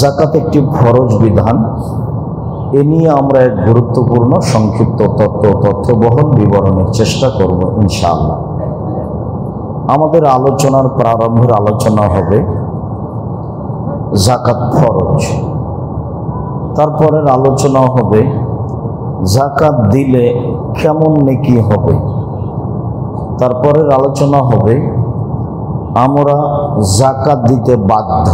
যাকাত একটি ফরজ বিধান। এ নিয়ে আমরা এক গুরুত্বপূর্ণ সংক্ষিপ্ত তথ্যবহল বিবরণের চেষ্টা করব ইনশাআল্লাহ। আমাদের আলোচনার প্রারম্ভের আলোচনা হবে যাকাত ফরজ, তারপরের আলোচনা হবে যাকাত দিলে কেমন নেকি হবে, তারপরের আলোচনা হবে আমরা যাকাত দিতে বাধ্য,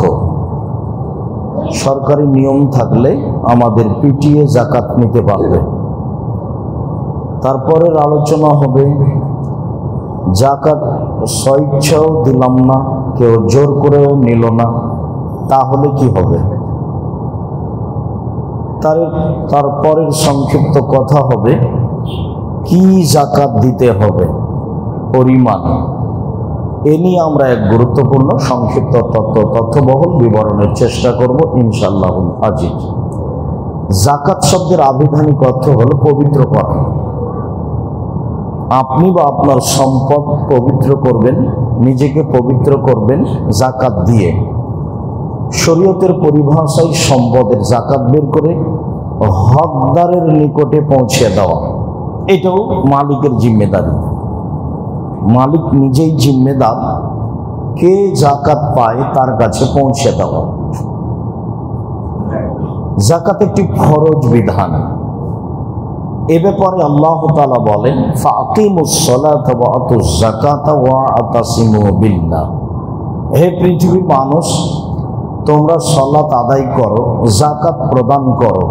সরকারি নিয়ম থাকলে আমাদের পিটিয়ে যাকাত নিতে পারবে। তারপরের আলোচনা হবে যাকাত স্বইচ্ছাও দিলাম না, কেউ জোর করেও নিল না, তাহলে কি হবে। তারপরের সংক্ষিপ্ত কথা হবে কি যাকাত দিতে হবে, পরিমাণ। এ নিয়ে আমরা এক গুরুত্বপূর্ণ সংক্ষিপ্ত তথ্যবহল বিবরণের চেষ্টা করব ইনশাআল্লাহ আজিজ। যাকাত শব্দের আবিধানিক অর্থ হলো পবিত্র করা। আপনি বা আপনার সম্পদ পবিত্র করবেন, নিজেকে পবিত্র করবেন যাকাত দিয়ে। শরীয়তের পরিভাষায় সম্পদের যাকাত বের করে হকদারের নিকটে পৌঁছে দেওয়া, এটাও মালিকের জিম্মেদারি। মালিক নিজেই জিম্মেদার, কে যাকাত পায় তার কাছে পৌঁছে দেওয়া। যাকাত একটি ফরজ বিধান। এ ব্যাপারে আল্লাহ তাআলা বলেন ফাকিমুস সালাতা ওয়া আতুজ যাকাতা ওয়া আতাসিমু বিল্লাহ। হে পৃথিবীর মানুষ, তোমরা সালাত আদায় করো, যাকাত প্রদান করো,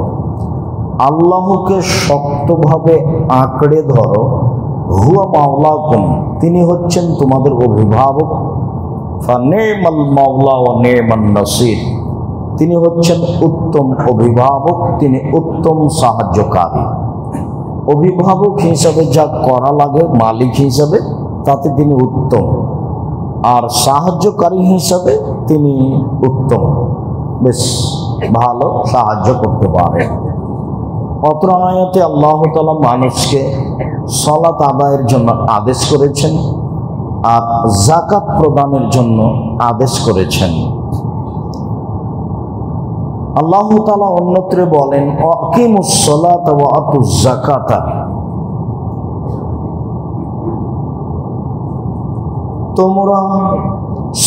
আল্লাহকে শক্তভাবে আঁকড়ে ধরো। হুয়া মাওলাকুম, তিনি হচ্ছেন তোমাদের অভিভাবক। ফানিমাল মাওলা ওয়া নিমান নাসির, তিনি হচ্ছেন উত্তম অভিভাবক, তিনি উত্তম সাহায্যকারী। অভিভাবক হিসাবে যা করা লাগে মালিক হিসাবে তাতে তিনি উত্তম, আর সাহায্যকারী হিসাবে তিনি উত্তম, বেশ ভালো সাহায্য করতে পারে। অত্র আয়াতে আল্লাহ তাআলা মানুষকে সালাত আদায়ের জন্য আদেশ করেছেন আর যাকাত প্রদানের জন্য আদেশ করেছেন। আল্লাহ তাআলা অন্যত্রে বলেন আকিমুস সালাতা ওয়া আতুজ যাকাতা, তোমরা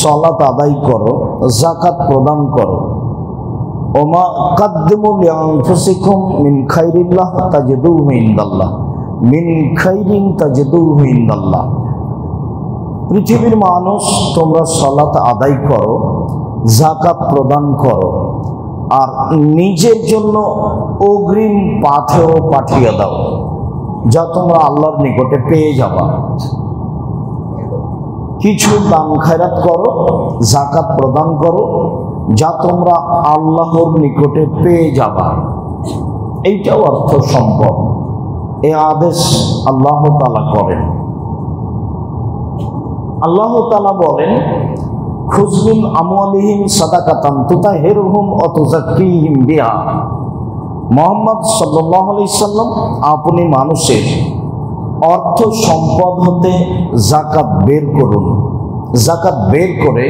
সালাত আদায় করো, যাকাত প্রদান করো। ওমা কাদ্দিমু লিআনফুসিকুম মিন খাইরিল্লাহ তাজিদুহু ইনদাল্লাহ, মিন খাইরিন তাজিদুহু ইনদাল্লাহ। পৃথিবীর মানুষ, তোমরা সালাত আদায় করো, যাকাত প্রদান করো, আর নিজের জন্য অগ্রিম পাথেও পাঠিয়ে দাও, যা তোমরা আল্লাহর নিকটে পেয়ে যাবা। কিছু দান খায়রাত করো, যাকাত প্রদান করো, যা তোমরা আল্লাহর নিকটে পেয়ে যাবা। এইটাও অর্থ সম্পদ। এই আদেশ আল্লাহ তাআলা করেন। আল্লাহ তাআলা বলেন খুয মিন আমওয়ালিহিম সাদাকাতান তুতাহিরুহুম ওয়া তুযাক্কিহিম বিহা। মুহাম্মদ সাল্লাল্লাহু আলাইহি সাল্লাম, আপনি মানুষের অর্থ সম্পদ হতে যাকাত বের করুন, যাকাত বের করে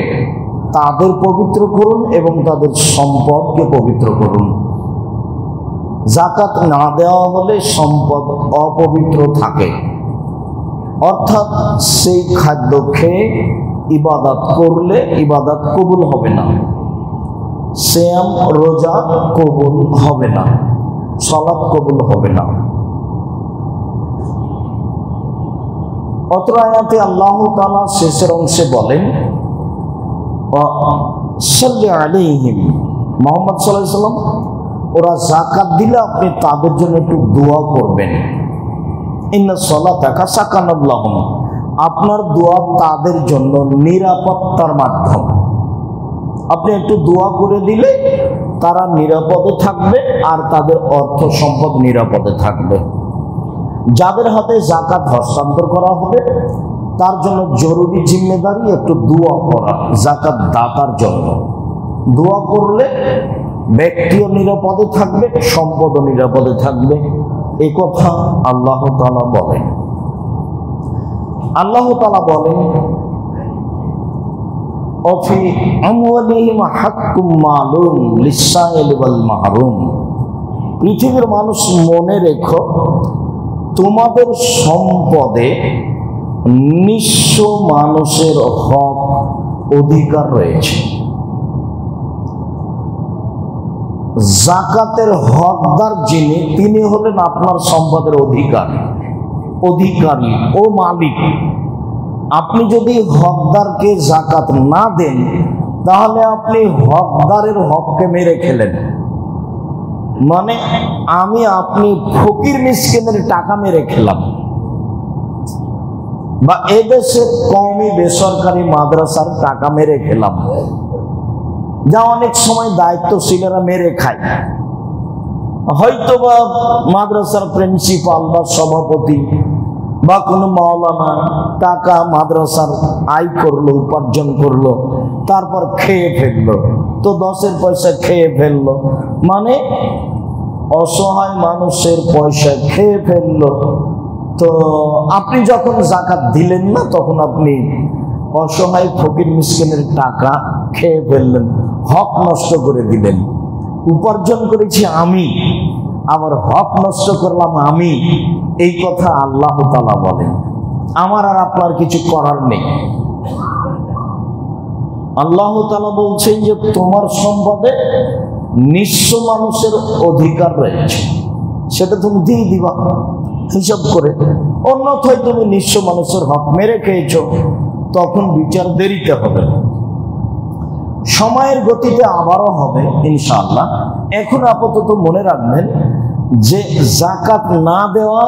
তাদের পবিত্র করুন এবং তাদের সম্পদকে পবিত্র করুন। যাকাত না দেওয়া হলে সম্পদ অপবিত্র থাকে, অর্থাৎ সেই খাদ্য খেয়ে ইবাদত করলে ইবাদত কবুল হবে না, সিয়াম রোজা কবুল হবে না, সালাত কবুল হবে না। অত্র আয়াতে আল্লাহ তাআলা শেষের অংশে বলেন সাল্লি আলাইহিম, মুহাম্মদ সাল্লাল্লাহু আলাইহি ওয়াসাল্লাম, ওরা যাকাত দিলে আপনি তাদের জন্য একটু দোয়া করবেন। ইন্না সালাতাকা সাকানুল লাহুম, আপনার দোয়া তাদের জন্য নিরাপত্তার মাধ্যম। আপনি একটু দোয়া করে দিলে তারা নিরাপদে থাকবে আর তাদের অর্থ সম্পদ নিরাপদে থাকবে। যাদের হাতে যাকাত হস্তান্তর করা হবে তার জন্য জরুরি জিম্মেদারি একটু দোয়া করা, যাকাত দাতার জন্য। দোয়া করলে ব্যক্তিও নিরাপদে থাকবে, সম্পদও নিরাপদে থাকবে। এই কথা আল্লাহ তাআলা বলেন। আল্লাহ তাআলা বলেন অফি আমওয়ালিহিম হাক্কুম মালুম লিসাইল ওয়াল মাহরুম। পৃথিবীর মানুষ মনে রেখো, তোমাদের সম্পদে নিঃস্ব মানুষের হক অধিকার রয়েছে। যাকাতের হকদার যিনি, তিনি হলেন আপনার সম্পদের অধিকারী ও মালিক। আপনি যদি হকদারকে যাকাত না দেন, তাহলে আপনি হকদারের হককে মেরে খেলেন। মানে আপনি ফকির মিসকিনের টাকা মেরে খেলাম। বা এদেশের কওমি বেসরকারি মাদ্রাসার টাকা মেরে খেলাম, যা অনেক সময় দায়িত্বশীলেরা মেরে খায়। হয়তো বা মাদ্রাসার প্রিন্সিপাল বা সভাপতি বা কোনো মাওলানা টাকা মাদ্রাসার আয় করলো, উপার্জন করলো, তারপর খেয়ে ফেললো। তো 10-এর পয়সা খেয়ে ফেললো, মানে অসহায় মানুষের পয়সা খেয়ে ফেললো। তো আপনি যখন যাকাত দিলেন না, তখন আপনি অসহায় ফকির মিসকিনের টাকা খেয়ে ফেললেন, হক নষ্ট করে দিলেন। উপার্জন করেছি আমি, আমার হক নষ্ট করলাম আমি, এই কথা আল্লাহ তাআলা বলেন। আমার আর আপনার কিছু করার নেই। আল্লাহ তাআলা বলছেন যে তোমার সম্পদে নিঃস্ব মানুষের অধিকার রয়েছে, সেটা তুমি দিয়ে দিবা হিসাব করে। অন্যথায় তুমি নিঃস্ব মানুষের হক মেরে খেয়েছো, তখন বিচার দেরিতে হবে। সময়ের গতিতে আবারও হবে ইনশাআল্লাহ। এখন আপাতত মনে রাখবেন যে যাকাত না দেওয়া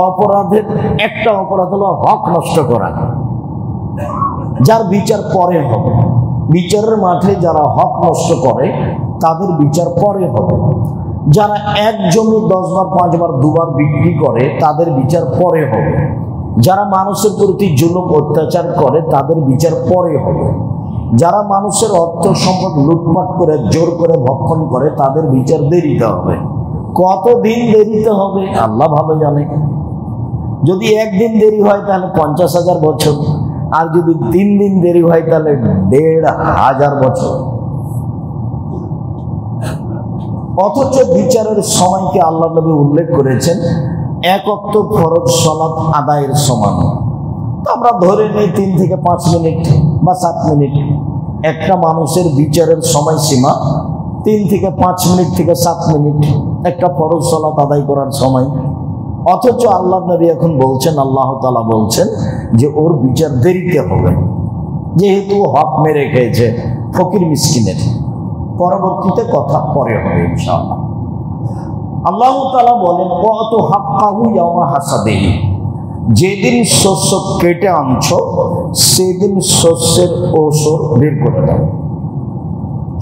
অপরাধের একটা অপরাধ হলো হক নষ্ট করা, যার বিচার পরে হবে। বিচারের মাঠে যারা হক নষ্ট করে তাদের বিচার পরে হবে। যারা এক জমি 10 বার 5 বার 2 বার বিক্রি করে তাদের বিচার পরে হবে। যারা মানুষের প্রতি জুলুম অত্যাচার করে তাদের বিচার পরে হবে। যারা মানুষের অর্থ সম্পদ লুটপাট করে জোর করে ভক্ষণ করে তাদের বিচার দেরিতে হবে। কতদিন দেরিতে হবে আল্লাহ ভালো জানে। যদি একদিন দেরি হয় তাহলে 50,000 বছর, আর যদি 3 দিন দেরি হয় তাহলে 1,500 বছর। অথচ বিচারের সময়কে আল্লাহ নবী উল্লেখ করেছেন 1 ওয়াক্ত ফরজ সালাত আদায়ের সমান। তো আমরা ধরে নেই 3 থেকে 5 মিনিট বা 7 মিনিট একটা মানুষের বিচারের সময়সীমা। 3 থেকে 5 মিনিট থেকে 7 মিনিট একটা ফরজ সালাত আদায় করার সময়। অথচ আল্লাহ নবী এখন বলছেন, আল্লাহ তাআলা বলছেন যে ওর বিচার দেরিতে হবে, যেহেতু হক মেরে খেয়েছে ফকির মিসকিনের। পরবর্তীতে কথা পরে হবে ইনশাআল্লাহ। আল্লাহ তাআলা বলেন ওয়াতু হাক্কাহু ইয়াওমা হাসাদিহি, যেদিন শস্য কেটে আনছো সেদিন শস্যের ওসর বের করে দাও।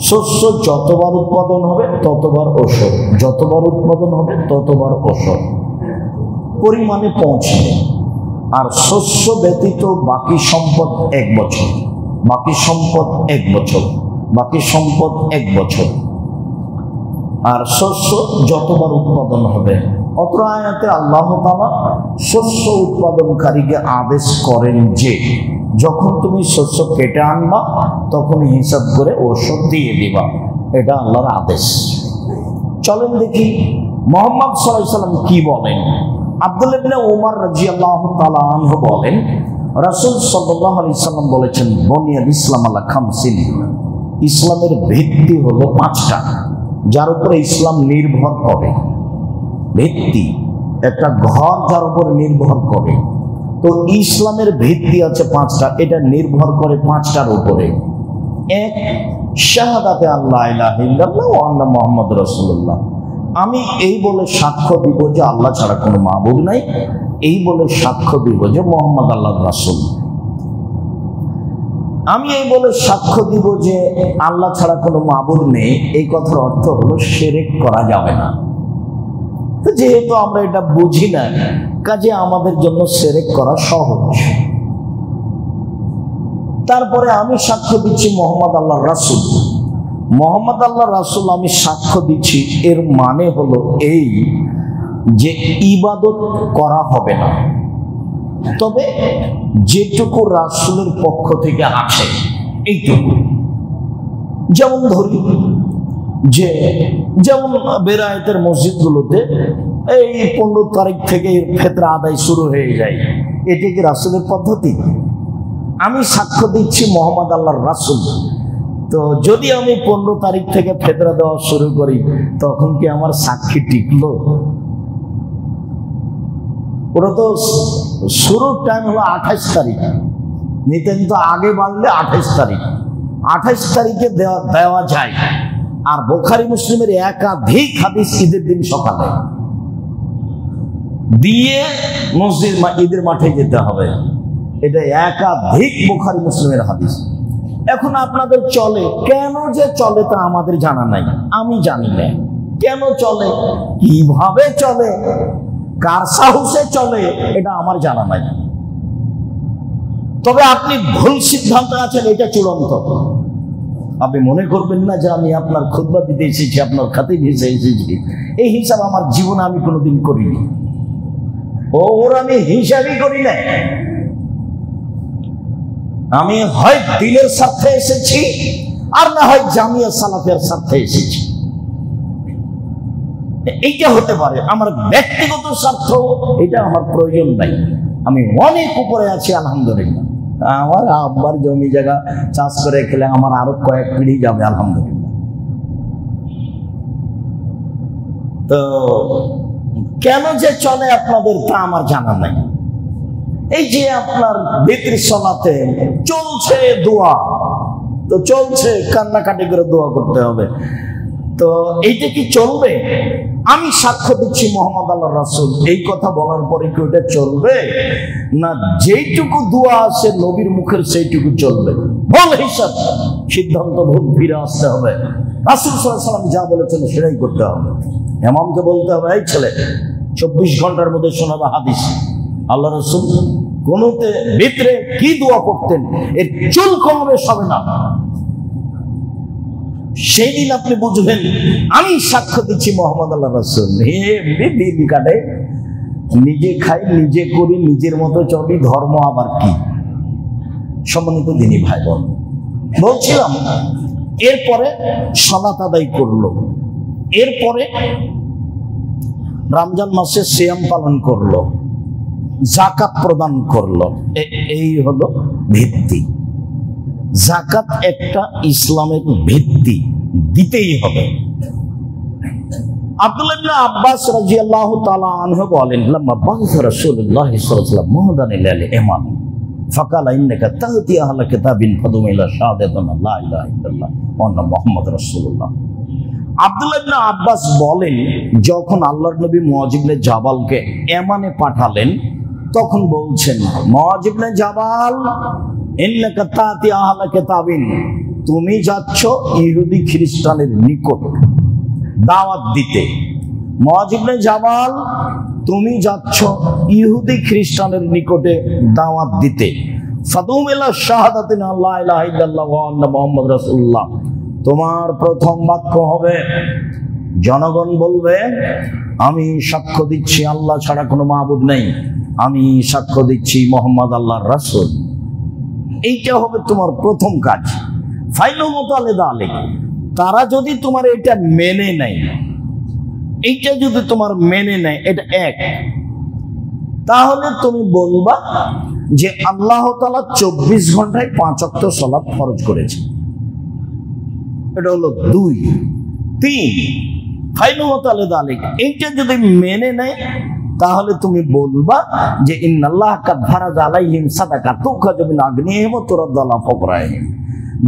শস্য যতবার উৎপাদন হবে ততবার ওসর, যতবার উৎপাদন হবে ততবার ওসর পরিমাণে পৌঁছে। আর শস্য ব্যতীত বাকি সম্পদ 1 বছর, বাকি সম্পদ 1 বছর, বাকি সম্পদ 1 বছর। আর শস্য যতবার উৎপাদন হবে। অত্র আয়াতে আল্লাহ তাআলা শস্য উৎপাদনকারীকে আদেশ করেন যে যখন তুমি শস্য কেটে আনবা তখন হিসাব করে ওষুধ দিয়ে দিবা। এটা আল্লাহর আদেশ। চলেন দেখি মুহাম্মদ সাল্লাল্লাহু আলাইহি ওয়াসাল্লাম কি বলেন। আব্দুল্লাহ ইবনে উমর রাদিয়াল্লাহু তাআলা আনহু বলেন, রাসূল সাল্লাল্লাহু আলাইহি ওয়াসাল্লাম বলেছেন, বুনিয়াল ইসলাম আলা খামসিন, ইসলামের ভিত্তি হলো 5টা, যার উপরে ইসলাম নির্ভর করে। ভিত্তি একটা ঘর যার উপর নির্ভর করে, তো ইসলামের ভিত্তি আছে 5টা, এটা নির্ভর করে 5টার উপরে। 1, শাহাদাতে আল্লাহ ইলাহা ইল্লাল্লাহ ওয়া আন্না মুহাম্মাদুর রাসূলুল্লাহ, আমি এই বলে সাক্ষ্য দিব যে আল্লাহ ছাড়া কোনো মাবুদ নাই, এই বলে সাক্ষ্য দিব যে মুহাম্মদ আল্লাহর রাসূল। আমি এই বলে সাক্ষ্য দিব যে আল্লাহ ছাড়া কোনো মাবুদ নেই, এই কথার অর্থ হলো শিরক করা যাবে না। তো যেহেতু আমরা এটা বুঝি না, কাজে আমাদের জন্য শিরক করা সহজ। তারপরে আমি সাক্ষ্য দিচ্ছি মুহাম্মদ আল্লাহর রাসূল। মুহাম্মদ আল্লাহর রাসূল আমি সাক্ষ্য দিচ্ছি, এর মানে হলো এই যে ইবাদত করা হবে না, তবে যেটুকু রাসূলের পক্ষ থেকে আছে এইটুকু। যেমন ধরি যে যেমন বেরায়েতের মসজিদগুলোতে এই 15 তারিখ থেকে ফিতরা আদায় শুরু হয়ে যায়, এটি কি রাসূলের পদ্ধতি? আমি সাক্ষ্য দিচ্ছি মোহাম্মদ আল্লাহর রাসূল, তো যদি আমি 15 তারিখ থেকে ফিতরা দেওয়া শুরু করি তখন কি আমার সাক্ষী টিকলো? ওরা তো শুরুর টাইম হলো 28 তারিখ, নিতেন তো আগে বাড়লে 28 তারিখ, 28 তারিখে দেওয়া যায়। আর বুখারী মুসলিমের একাধিক হাদিস ঈদের দিন সকালে দিয়ে মসজিদ ঈদের মাঠে যেতে হবে, এটা একাধিক বুখারী মুসলিমের হাদিস। এখন আপনাদের চলে, কেন যে চলে তা আমাদের জানা নাই, আমি জানি না কেন চলে, কিভাবে চলে, কার সাহসে চলে, এটা আমার জানা নাই। তবে আপনি ভুল সিদ্ধান্ত আছেন, এটা চূড়ান্ত। আপনি মনে করবেন না যে আমি আপনার খুতবা দিতে এসেছি, আপনার খাতিব হিসেবে এসেছি, এই হিসাব আমার জীবনে আমি কোনোদিন করিনি, ওর আমি হিসাবই করি না। আমি হয় দিনের স্বার্থে এসেছি আর না হয় জামিয়া সালাফের স্বার্থে এসেছি, এইটা হতে পারে। আমার ব্যক্তিগত স্বার্থ এটা আমার প্রয়োজন নাই, আমি অনেক উপরে আছি আলহামদুলিল্লাহ। আমার আব্বার জমি জায়গা চাষ করে খেলে আমার আরো কয়েক পিঢ়ি যাবে আলহামদুলিল্লাহ। তো কেন যে চলে আপনাদের তা আমার জানা নাই। এই যে আপনার ভিতরি সলাতে চলছে দোয়া, তো চলছে কান্নাকাটি করে দোয়া করতে হবে, তো এইটা কি চলবে? আমি সাক্ষ্য দিচ্ছি মোহাম্মদ আল্লাহ রাসূল, এই কথা বলার পরে কি ওটা চলবে? না যেইটুকু দোয়া আছে নবীর মুখের সেইটুকু চলবে, বল হিসাব সিদ্ধান্ত ভুল ফিরে আসতে হবে। রাসূল সাল্লাল্লাহু আলাইহি ওয়াসাল্লাম যা বলেছেন সেটাই করতে হবে। ইমামকে বলতে হবে, এই ছেলে 24 ঘন্টার মধ্যে শোনাবে হাদিস। আল্লাহ রাসূল কোনতে ভিতরে কি দোয়া করতেন এর চুল কমাবে সবে না, সেই দিন আপনি বুঝবেন আমি সাক্ষ্য দিচ্ছি মোহাম্মদ আল্লাহ রাসূল। এমনি দিন কাটে, নিজে খাই, নিজে করি, নিজের মতো চলি, ধর্ম আবার কি? সম্মানিত দিনী ভাই বোন, বলছিলাম এরপরে সালাত আদায় করলো, এরপরে রমজান মাসে সিয়াম পালন করলো, যাকাত প্রদান করলো, এই হলো ভিত্তি। যাকাত একটা ইসলামের ভিত্তি, দিতেই হবে। আব্দুল্লাহ ইবনে আব্বাস রাদিয়াল্লাহু তাআলা আনহু বলেন, লাম্মা বা'আথা রাসূলুল্লাহ সাল্লাল্লাহু আলাইহি ওয়াসাল্লাম মুহদান লিল ইমান ফাকালা ইন্নাকা তা'তি আহলা কিতাবিন ফাদুম ইলা শাহাদাতিন লা ইলাহা ইল্লাল্লাহ ওয়া আন্না মুহাম্মাদুর রাসূলুল্লাহ। আব্দুল্লাহ ইবনে আব্বাস বলেন, যখন আল্লাহর নবী মুআয ইবনে জাবালকে ইয়ামানে পাঠালেন তখন বলছেন, মুআয ইবনে জাবাল ইন্নাকা তা'তি আহলা কিতাবিন, তুমি যাচ্ছ ইহুদি খ্রিস্টানের নিকট দাওয়াত দিতে। মুআয ইবনে জাবাল, তুমি যাচ্ছ ইহুদি খ্রিস্টানের নিকটে দাওয়াত দিতে। ফাদুম ইলা শাহাদাতিন লা ইলাহা ইল্লাল্লাহ ওয়া আন্না মুহাম্মাদুর রাসূলুল্লাহ, তোমার প্রথম বাক্য হবে, জনগণ বলবে আমি সাক্ষ্য দিচ্ছি আল্লাহ ছাড়া কোনো মাবুদ নেই, আমি সাক্ষ্য দিচ্ছি মুহাম্মদ আল্লাহর রাসূল। এইটা হবে তোমার প্রথম কাজ। ফাইলু মুতালিদা আলাইক, তারা যদি তোমার এটা মেনে নেয়, এইটা যদি তোমার মেনে নেয়, এটা এক, তাহলে তুমি বলবা যে আল্লাহ তাআলা 24 ঘন্টায় 5 ওয়াক্ত সালাত ফরজ করেছে। এটা হলো 2। 3 ফাইলু মুতালিদা আলাইক, এইটা যদি মেনে নেয় তাহলে তুমি বলবা যে ইন্নাল্লাহ কাদ ফারাজা আলাইহিম সাদাকা তুখাযু মিন আগনিহিম ওয়া তুরাদ্দু আলা ফুকরাহিম,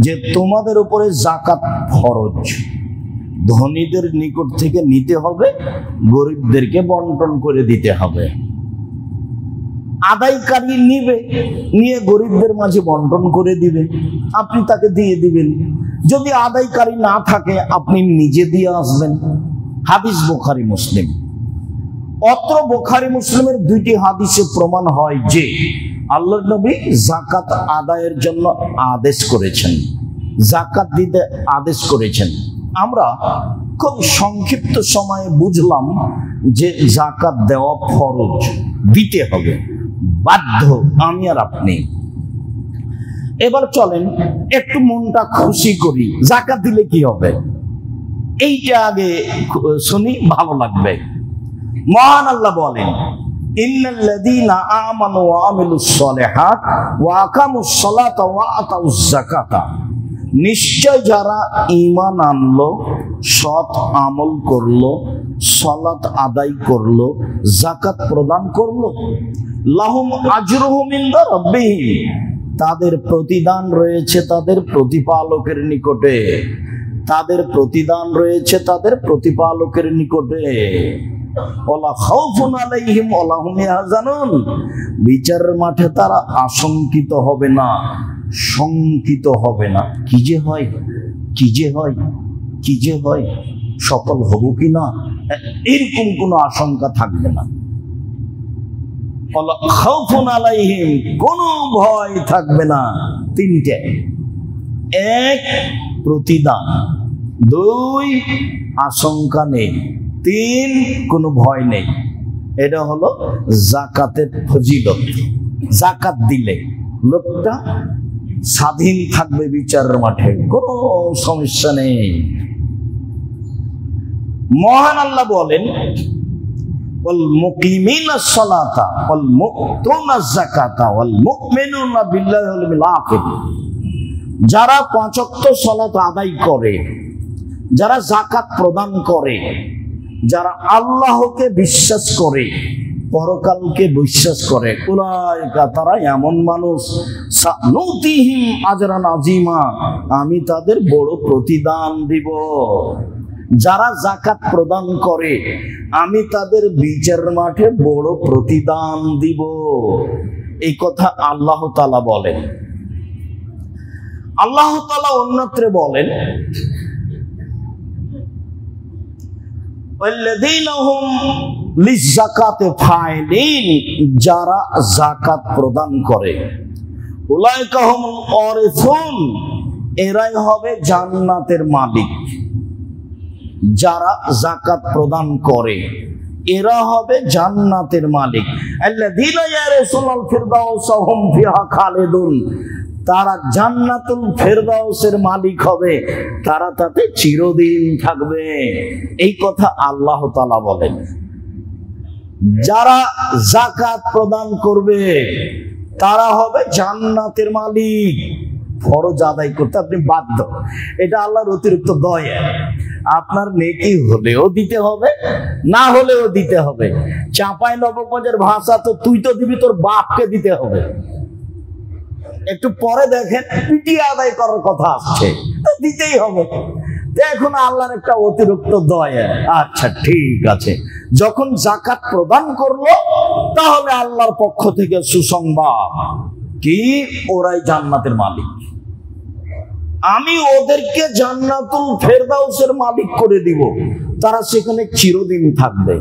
যে তোমাদের উপরে যাকাত ফরজ, ধনীদের নিকট থেকে নিতে হবে, গরিবদেরকে বন্টন করে দিতে হবে। আদায়কারী নিবে, নিয়ে গরিবদের মাঝে বন্টন করে দিবে, আপনি তাকে দিয়ে দিবেন। যদি আদায়কারী না থাকে আপনি নিজে দিয়ে আসবেন। হাদিস বুখারী মুসলিম। অত্র বুখারী মুসলিমের 2টি হাদিসে প্রমাণ হয় যে আল্লাহর নবী যাকাত আদায়ের জন্য আদেশ করেছেন, যাকাত দিতে আদেশ করেছেন। আমরা খুব সংক্ষিপ্ত সময়ে বুঝলাম যে যাকাত দেওয়া ফরজ, দিতে হবে, বাধ্য আমি আর আপনি। এবার চলেন একটু মনটা খুশি করি, যাকাত দিলে কি হবে এইটা আগে শুনি, ভালো লাগবে। মহান আল্লাহ বলেন, ইন্নাল্লাযীনা আমানু ওয়া আমিলুস সালিহাত ওয়া আকামুস সালাতা ওয়া আতাউজ যাকাতা, নিশ্চয় যারা ঈমান আনলো, সৎ আমল করলো, সালাত আদায় করলো, যাকাত প্রদান করলো, লাহুম আজরুহুম ইনদা রাব্বিহিম, তাদের প্রতিদান রয়েছে তাদের প্রতিপালকের নিকটে, তাদের প্রতিদান রয়েছে তাদের প্রতিপালকের নিকটে। ওয়ালা খাউফুন আলাইহিম ওয়ালা হুম ইয়াহজানুন, বিচারের মাঠে তারা আশঙ্কিত হবে না, শঙ্কিত হবে না। কি যে হয়, কি যে হয়, কি যে হয়, সফল হব কি না, এরকম কোনো আশঙ্কা থাকবে না। ওয়ালা খাউফুন আলাইহিম, কোনো ভয় থাকবে না। তিনটে, এক প্রতিদান, দুই আশঙ্কা নেই, তিন কোনো ভয় নেই। এটা হলো যাকাতের ফজিলত। যাকাত দিলে লোকটা স্বাধীন থাকবে বিচারের মাঠে, কোনো সমস্যা নেই। মহান আল্লাহ বলেন, ওয়াল মুকিমিনাস সালাতা ওয়াল মুতুনাজ যাকাতা ওয়াল মুমিনুনা বিল্লাহি ওয়াল ইয়াউমিল আখির, যারা পাঁচ ওয়াক্ত সালাত আদায় করে, যারা যাকাত প্রদান করে, যারা আল্লাহকে বিশ্বাস করে, পরকালকে বিশ্বাস করে, উলাইকা, তারা এমন মানুষ, সানুতিহিম আজরান আযীমা, আমি তাদের বড় প্রতিদান দিব। যারা যাকাত প্রদান করে আমি তাদের বিচার মাঠে বড় প্রতিদান দিব, এই কথা আল্লাহ তাআলা বলেন। আল্লাহ তাআলা অন্যত্রে বলেন, ওয়াল্লাযীনা হুম লিয-যাকাতি ফাইলিন, যারা যাকাত প্রদান করে, উলাইকা হুমুল ওয়ারিসুন, এরাই হবে জান্নাতের মালিক। যারা যাকাত প্রদান করে এরা হবে জান্নাতের মালিক। আল্লাযীনা ইয়ারসুনাল ফিরদাউসা হুম ফিহা খালিদুন, তারা জান্নাতুল ফেরদাউসের মালিক হবে, তারা তাতে চিরদিন থাকবে, এই কথা আল্লাহ তাআলা বলেন। যারা যাকাত প্রদান করবে তারা হবে জান্নাতের মালিক। ফরজ আদায় করতে আপনি বাধ্য, এটা আল্লাহর অতিরিক্ত দয়া। আপনার নেকি হলেও দিতে হবে, না হলেও দিতে হবে। চাঁপাই নবাবগঞ্জের ভাষা তো তুই তো দিবি, তোর বাপকে দিতে হবে। একটু পরে দেখেন পিটিয়ে আদায় করার কথা আসছে, দিতেই হবে। এখন আল্লাহর একটা অতিরিক্ত দয়া। আচ্ছা ঠিক আছে, যখন যাকাত প্রদান করলো তাহলে আল্লাহর পক্ষ থেকে সুসংবাদ কি, ওরাই জান্নাতের মালিক। আমি ওদেরকে জান্নাতুল ফেরদাউসের মালিক করে দিব, তারা সেখানে চিরদিন থাকবে।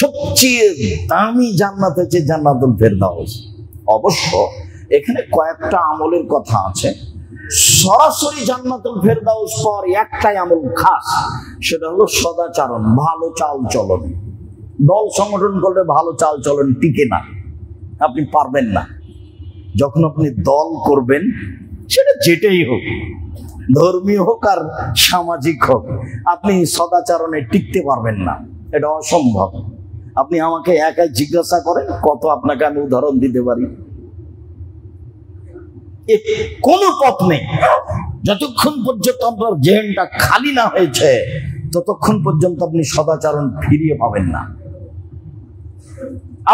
সবচেয়ে দামি জান্নাত হচ্ছে জান্নাতুল ফেরদাউস। অবশ্য এখানে কয়েকটা আমলের কথা আছে। সরাসরি জান্নাতুল ফেরদাউস পর একটাই আমল খাস, সেটা হলো সদাচরণ, ভালো চাল চলন। দল সংগঠন করলে ভালো চাল চলন টিকে না, আপনি পারবেন না। যখন আপনি দল করবেন, সেটা যেটাই হোক, ধর্মীয় হোক আর সামাজিক হোক, আপনি সদাচরণে টিকতে পারবেন না, এটা অসম্ভব। আপনি আমাকে একাই জিজ্ঞাসা করেন, কত আপনাকে আমি উদাহরণ দিতে পারি। কোনো পথ নেই, যতক্ষণ পর্যন্ত আপনার জেহেনটা খালি না হয়েছে ততক্ষণ পর্যন্ত আপনি সদাচরণ ফিরিয়ে পাবেন না।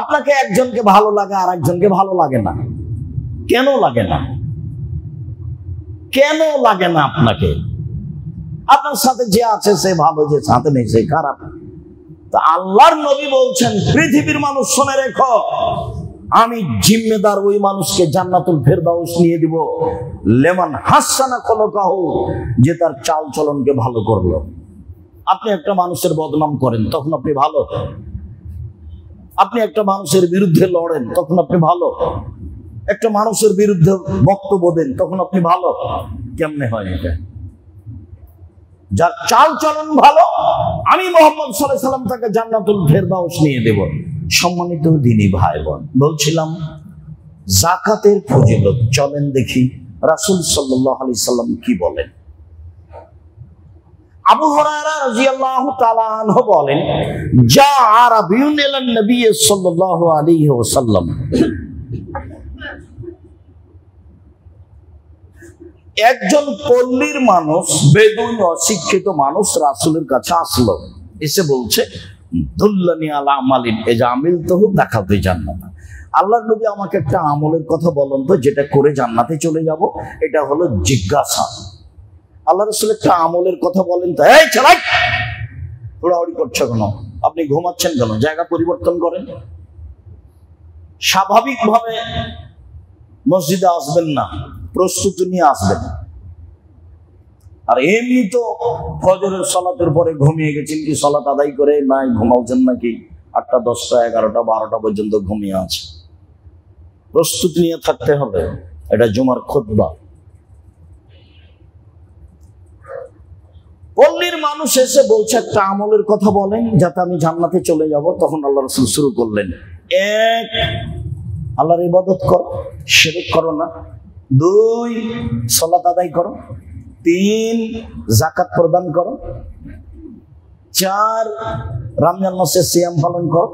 আপনাকে একজনকে ভালো লাগে আর একজনকে ভালো লাগে না, কেন লাগে না? কেন লাগে না আপনাকে? আপনার সাথে যে আছে সে ভালো, যে সাথে নেই সে খারাপ। তা আল্লাহর নবী বলছেন, পৃথিবীর মানুষ শুনে রেখো, আমি জিম্মেদার ওই মানুষকে জান্নাতুল ফেরদাউস নিয়ে দিব, লেমান হাসানা খলকাহু, যে তার চাল চলনকে ভালো করলো। আপনি একটা মানুষের বদনাম করেন, তখন আপনি ভালো। আপনি একটা মানুষের বিরুদ্ধে লড়েন, তখন আপনি ভালো। একটা মানুষের বিরুদ্ধে বক্তব্য দেন, তখন আপনি ভালো। কেমনে হয় এটা? যার চাল চলন ভালো, আমি মুহাম্মদ সাল্লাল্লাহু আলাইহি ওয়াসাল্লাম তাকে জান্নাতুল ফেরদাউস নিয়ে দেব। সম্মানিত দ্বীনি ভাই বোন, বলছিলাম যাকাতের ফজিলত। চলেন দেখি রাসূল সাল্লাল্লাহু আলাইহি সাল্লাম কি বলেন? আবু হুরায়রা রাদিয়াল্লাহু তাআলা আনহু বলেন, যা আরাবিয়ুন ইলান নবী সাল্লাল্লাহু আলাইহি ওয়াসাল্লাম, একজন পল্লীর মানুষ, বেদুইন অশিক্ষিত মানুষ রাসূলের কাছে আসলো, এসে বলছে, দুল্লানি আলা আমালিন এজা আমিলতুহু দাখালতু জান্নাত। আল্লাহর নবী, আমাকে একটা আমলের কথা বলুন তো, যেটা করে জান্নাতে চলে যাব। এটা হলো জিজ্ঞাসা। আল্লাহ রাসূল একটা আমলের কথা বলেন তো। এই চালাই, হুড়াহুড়ি করছো কেন? আপনি ঘুমাচ্ছেন কেন? জায়গা পরিবর্তন করেন। স্বাভাবিকভাবে মসজিদে আসবেন না, প্রস্তুতি নিয়ে আসবেন। আর এমনি তো ফজরের সালাতের পরে ঘুমিয়ে গেছেন, কি সালাত আদায় করে নাই ঘুমাচ্ছেন নাকি 8টা 10টা 11টা 12টা পর্যন্ত ঘুমিয়ে আছে। প্রস্তুতি নিয়ে থাকতে হবে। এটা জুমার খুতবা। পল্লীর মানুষ এসে বলছে, একটা আমলের কথা বলেন যাতে আমি জান্নাতে চলে যাব। তখন আল্লাহ রাসূল শুরু করলেন, 1, আল্লাহর ইবাদত করো, শিরক করো না। 2, সালাত আদায় করো। 3, যাকাত প্রদান করো। 4, রমজান মাসে সিয়াম পালন করো।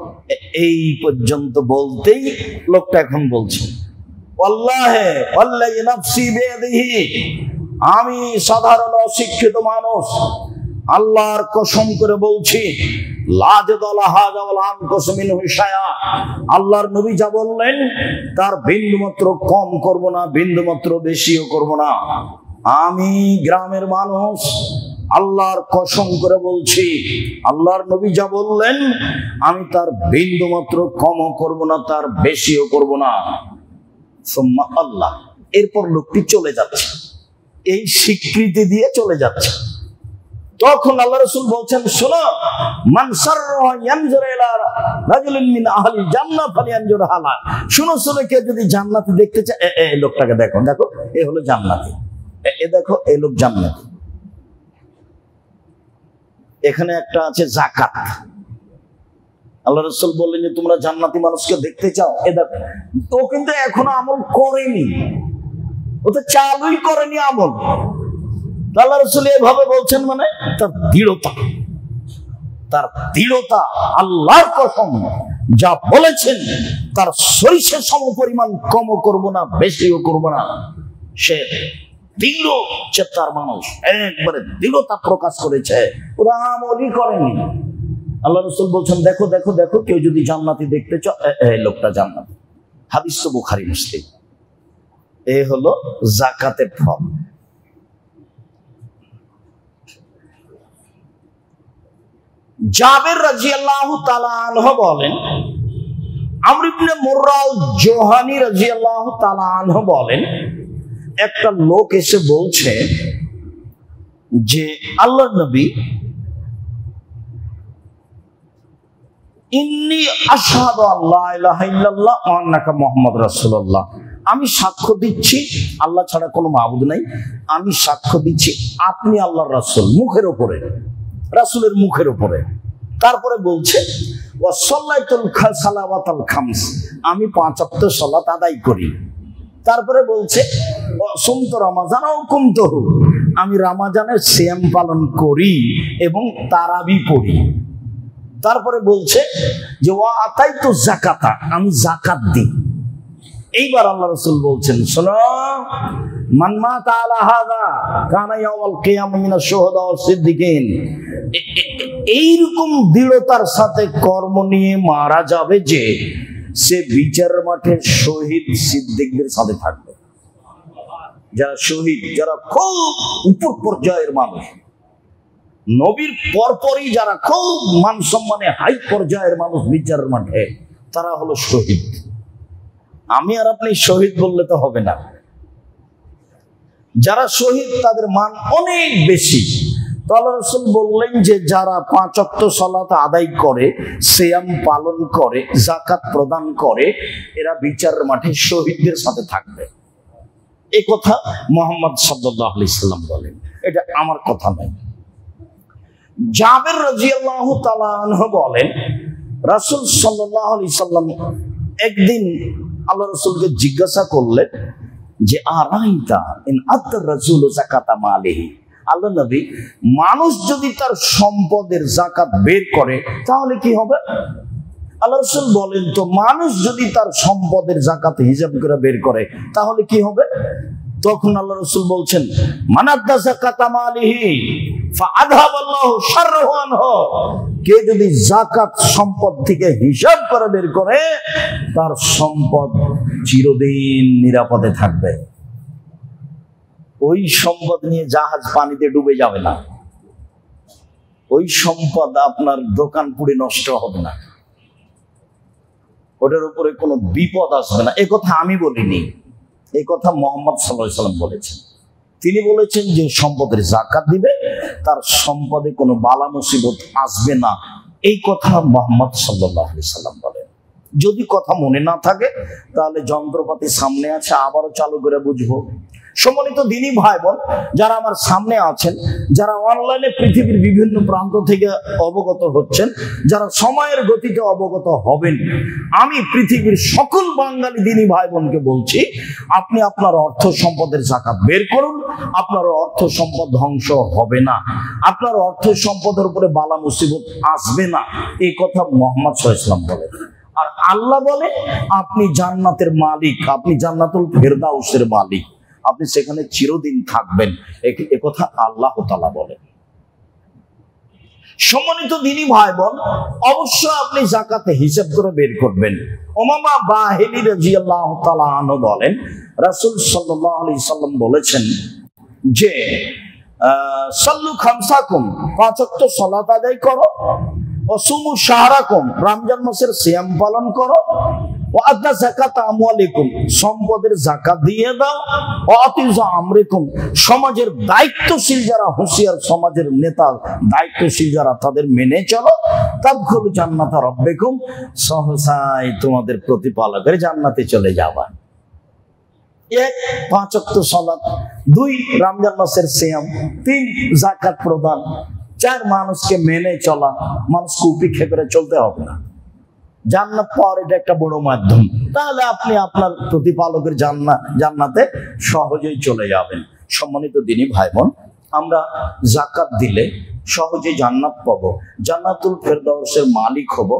এই পর্যন্ত বলতেই লোকটা এখন বলছে, ওয়াল্লাহি ওয়াল্লাযী নাফসি বিয়াদিহি, আমি সাধারণ অশিক্ষিত মানুষ, আল্লাহর কসম করে বলছি, আল্লাহর নবী যা বললেন তার বিন্দুমাত্র কম করব না, বিন্দুমাত্র বেশিও করব না। আমি গ্রামের মানুষ, আল্লাহর কসম করে বলছি, আল্লাহর নবী যা বললেন আমি তার বিন্দুমাত্র কমও করব না, তার বেশিও করব না। সুম্মা আল্লাহ, এরপর লোকটি চলে যাচ্ছে, এই স্বীকৃতি দিয়ে চলে যাচ্ছে। তখন আল্লাহ রাসূল বলছেন, শোনো, মান সাররাহু ইয়ানজুর ইলা রাজুলিন মিন আহলিল জান্নাহ ফালিয়ানজুর হালা। শুনো, কেউ যদি জান্নাতি দেখতে চায়, এই লোকটাকে দেখো, দেখো এ হলো জান্নাতি, এ দেখো এই লোক জান্নাতি। এখানে একটা আছে যাকাত। আল্লাহ রাসূল বললেন যে তোমরা জান্নাতি মানুষকে দেখতে চাও, এ দেখো। তো কিন্তু এখনো আমল করেনি, ও তো চালুই করেনি আমল। আল্লাহ রাসূল এভাবে বলছেন, মানে তার দৃঢ়তা, আল্লাহর কসম যা বলেছেন তার সরিষা সমপরিমাণ কমও করব না, বেশিও করব না। সে দৃঢ় চেতার মানুষ, একবারে দৃঢ়তা প্রকাশ করেছে, ওরা আমলই করেনি। আল্লাহ রাসূল বলছেন, দেখো দেখো দেখো, কেউ যদি জান্নাতি দেখতে চাও, এই লোকটা জান্নাতি। হাদিস তো বুখারী মুসলিম। এ হলো যাকাতের ফল। জাবের রাদিয়াল্লাহু তাআলা আনহু বলেন, আমর ইবনে মুররা আল-জুহানী রাদিয়াল্লাহু তাআলা আনহু বলেন, একটা লোক এসে বলছে যে আল্লাহর নবী, ইন্নী আশহাদু আল্লা ইলাহা ইল্লাল্লাহ ওয়া আন্নাকা মুহাম্মাদুর রাসূলুল্লাহ, আমি সাক্ষ্য দিচ্ছি আল্লাহ ছাড়া কোনো মাবুদ নাই, আমি সাক্ষ্য দিচ্ছি আপনি আল্লাহর রাসূল, মুখের উপরে, রাসূলের মুখের উপরে। তারপরে বলছে, ওয়া সাল্লাতুল সালাওয়াতুল খামস, আমি 5 ওয়াক্ত সালাত আদায় করি। তারপরে বলছে, ওয়া সুমতু রমাজান ওয়া কুমতুহু, আমি রমাজানের সিয়াম পালন করি এবং তারাবি পড়ি। তারপরে বলছে যে ওয়া আতাইতু যাকাতা, আমি যাকাত দিই। এইবার আল্লাহ রাসূল বলছেন, শোনো, মান মাতা আলা হাযা কানা ইয়াউমাল কিয়ামা মিনাশ শুহাদা ওয়াস সিদ্দিকিন, এইরকম দৃঢ়তার সাথে কর্ম নিয়ে মারা যাবে যে সে বিচারের মাঠে শহীদ সিদ্দিকদের সাথে থাকবে। যারা শহীদ, যারা খুব উপর পর্যায়ের মানুষ, নবীর পরপরই যারা খুব মান সম্মানে হাই পর্যায়ের মানুষ বিচারের মাঠে, তারা হলো শহীদ। আমি আর আপনি শহীদ বললে তো হবে না। যারা শহীদ তাদের মান অনেক বেশি। তো আল্লাহ রাসূল বললেন যে যারা 5 ওয়াক্ত সালাত আদায় করে, সিয়াম পালন করে, যাকাত প্রদান করে, এরা বিচারের মাঠে শহীদদের সাথে থাকবে। এই কথা মুহাম্মদ সাল্লাল্লাহু আলাইহি সাল্লাম বলেন, এটা আমার কথা নয়। জাবের রাদিয়াল্লাহু তাআলা আনহু বলেন, রাসূল সাল্লাল্লাহু আলাইহি সাল্লাম একদিন আল্লাহ রাসূলকে জিজ্ঞাসা করলেন যে আরাইতা ইন আত্তার রাসূল যাকাতা মালিহি, আল্লাহ নবী, মানুষ যদি তার সম্পদের যাকাত বের করে তাহলে কি হবে? আল্লাহ রাসূল বলেন, তো মানুষ যদি তার সম্পদের যাকাত হিসাব করে বের করে তাহলে কি হবে? তখন আল্লাহ রাসূল বলছেন, মানাদ্দা যাকাতা মালিহি ফাআযহাবাল্লাহু শাররাহু আনহু, কে যদি যাকাত সম্পদ থেকে হিসাব করে বের করে তার সম্পদ চিরদিন নিরাপদে থাকবে। ওই সম্পদ নিয়ে জাহাজ পানিতে ডুবে যাবে না, ওই সম্পদ আপনার দোকান পুড়ে নষ্ট হবে না, ওটার উপরে কোনো বিপদ আসবে না। এ কথা আমি বলিনি, এই কথা মুহাম্মদ সাল্লাল্লাহু আলাইহি সাল্লাম বলেছেন। তিনি বলেছেন যে সম্পদের যাকাত দিবে তার সম্পদে কোনো বালা মুসিবত আসবে না, এই কথা মুহাম্মদ সাল্লাল্লাহু আলাইহি সাল্লাম বলেন। যদি কথা মনে না থাকে তাহলে যন্ত্রপাতি সামনে আছে, আবারও চালু করে বুঝবো। সম্মানিত দিনী ভাই বোন যারা আমার সামনে আছেন, যারা অনলাইনে পৃথিবীর বিভিন্ন প্রান্ত থেকে অবগত হচ্ছেন, যারা সময়ের গতিতে অবগত হবেন, আমি পৃথিবীর সকল বাঙালি দিনী ভাই বোনকে বলছি, আপনি আপনার অর্থ সম্পদের যাকাত বের করুন, আপনার অর্থ সম্পদ ধ্বংস হবে না, আপনার অর্থ সম্পদের উপরে বালা মুসিবত আসবে না, এই কথা মুহাম্মদ সাল্লাল্লাহু আলাইহি ওয়াসাল্লাম বলেন। আর আল্লাহ বলে আপনি জান্নাতের মালিক, আপনি জান্নাতুল ফেরদাউসের মালিক, আপনি সেখানে চিরদিন থাকবেন, এ কথা আল্লাহ তাআলা বলেন। সম্মানিত দিনী ভাই বোন, অবশ্যই আপনি যাকাতে হিসাব করে বের করবেন। উমামা বাহিলী রাদিয়াল্লাহু তাআলা আনহু বলেন, রাসূল সাল্লাল্লাহু আলাইহি সাল্লাম বলেছেন যে সাল্লু খামসাকুম, 5 ওয়াক্ত সালাত আদায় করো, ওয়াসুমু শাহরাকুম, রমজান মাসের সিয়াম পালন করো, ওয়া আদা যাকাত আমওয়ালিকুম, সম্পদের যাকাত দিয়ে দাও, ওয়া আতিজা আমরিকুম, সমাজের দায়িত্বশীল যারা হুঁশিয়ার, সমাজের নেতা দায়িত্বশীল যারা, তাদের মেনে চলো, তাদখুলু জান্নাতা রাব্বিকুম, সহসাই তোমাদের প্রতিপালকের জান্নাতে চলে যাবা। 1 5 ওয়াক্ত সালাত, 2 রমজান মাসের সিয়াম, 3 যাকাত প্রদান, 4 মানুষকে মেনে চলা, মানুষকে উপেক্ষা করে চলতে হবে না। জান্নাত পাওয়ার এটা একটা বড় মাধ্যম, তাহলে আপনি আপনার প্রতিপালকের জান্নাতে সহজেই চলে যাবেন। সম্মানিত দিনী ভাই বোন, আমরা যাকাত দিলে সহজেই জান্নাত পাবো, জান্নাতুল ফেরদাউসের মালিক হব,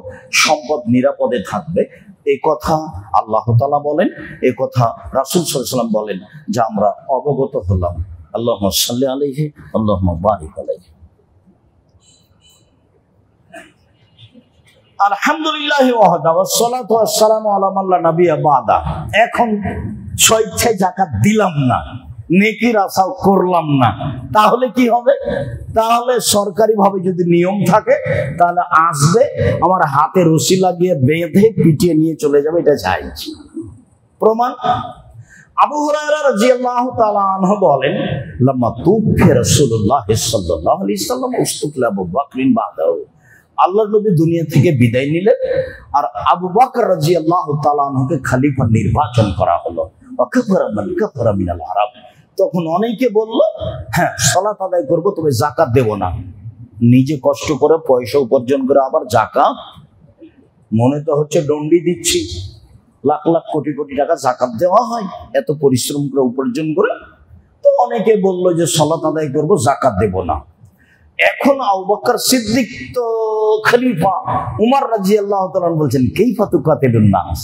সম্পদ নিরাপদে থাকবে, এই কথা আল্লাহ তাআলা বলেন, এই কথা রাসূল সাল্লাল্লাহু আলাইহি ওয়াসাল্লাম বলেন, যা আমরা অবগত হলাম। আল্লাহুম্মা সাল্লি আলাইহি, আল্লাহুম্মা বারিক আলাইহি। আলহামদুলিল্লাহ ওয়াহদা ওয়াসসালাতু ওয়াসসালামু আলা মান লা নাবিয়্যা বাদা। এখন স্বেচ্ছায় যাকাত দিলাম না, নেকির আশাও করলাম না, তাহলে কি হবে? তাহলে সরকারি ভাবে যদি নিয়ম থাকে তাহলে আসবে, আমার হাতে রশি লাগিয়ে বেঁধে পিটিয়ে নিয়ে চলে যাবে, এটা জায়েজ। প্রমাণ, আবু হুরায়রা রাদিয়াল্লাহু তাআলা আনহু বলেন, লাম্মা তুফিয়া রাসূলুল্লাহ সাল্লাল্লাহু আলাইহি ওয়াসাল্লাম উস্তুকলা আবু বকরিন বাদাহু, আল্লাহর নবী দুনিয়া থেকে বিদায় নিলেন আর আবু বকর রাদিয়াল্লাহু তাআলা আনহুকে খলিফা নির্বাচন করা হলো। ওয়াকাফারা মান কাফারা মিনাল আরব, তখন অনেকে বলল, হ্যাঁ সালাত আদায় করব, তবে যাকাত দেব না। নিজে কষ্ট করে পয়সা উপার্জন করে আবার যাকাত, মনে তো হচ্ছে দণ্ডি দিচ্ছি, লাখ লাখ কোটি কোটি টাকা যাকাত দেওয়া হয় এত পরিশ্রম করে উপার্জন করে। তো অনেকে বলল যে সালাত আদায় করব, যাকাত দেব না। এখন আবু বকর সিদ্দিক তো খলিফা, উমর রাদিয়াল্লাহু তাআলা বলছেন, কাইফা তুকাতিলুন নাস,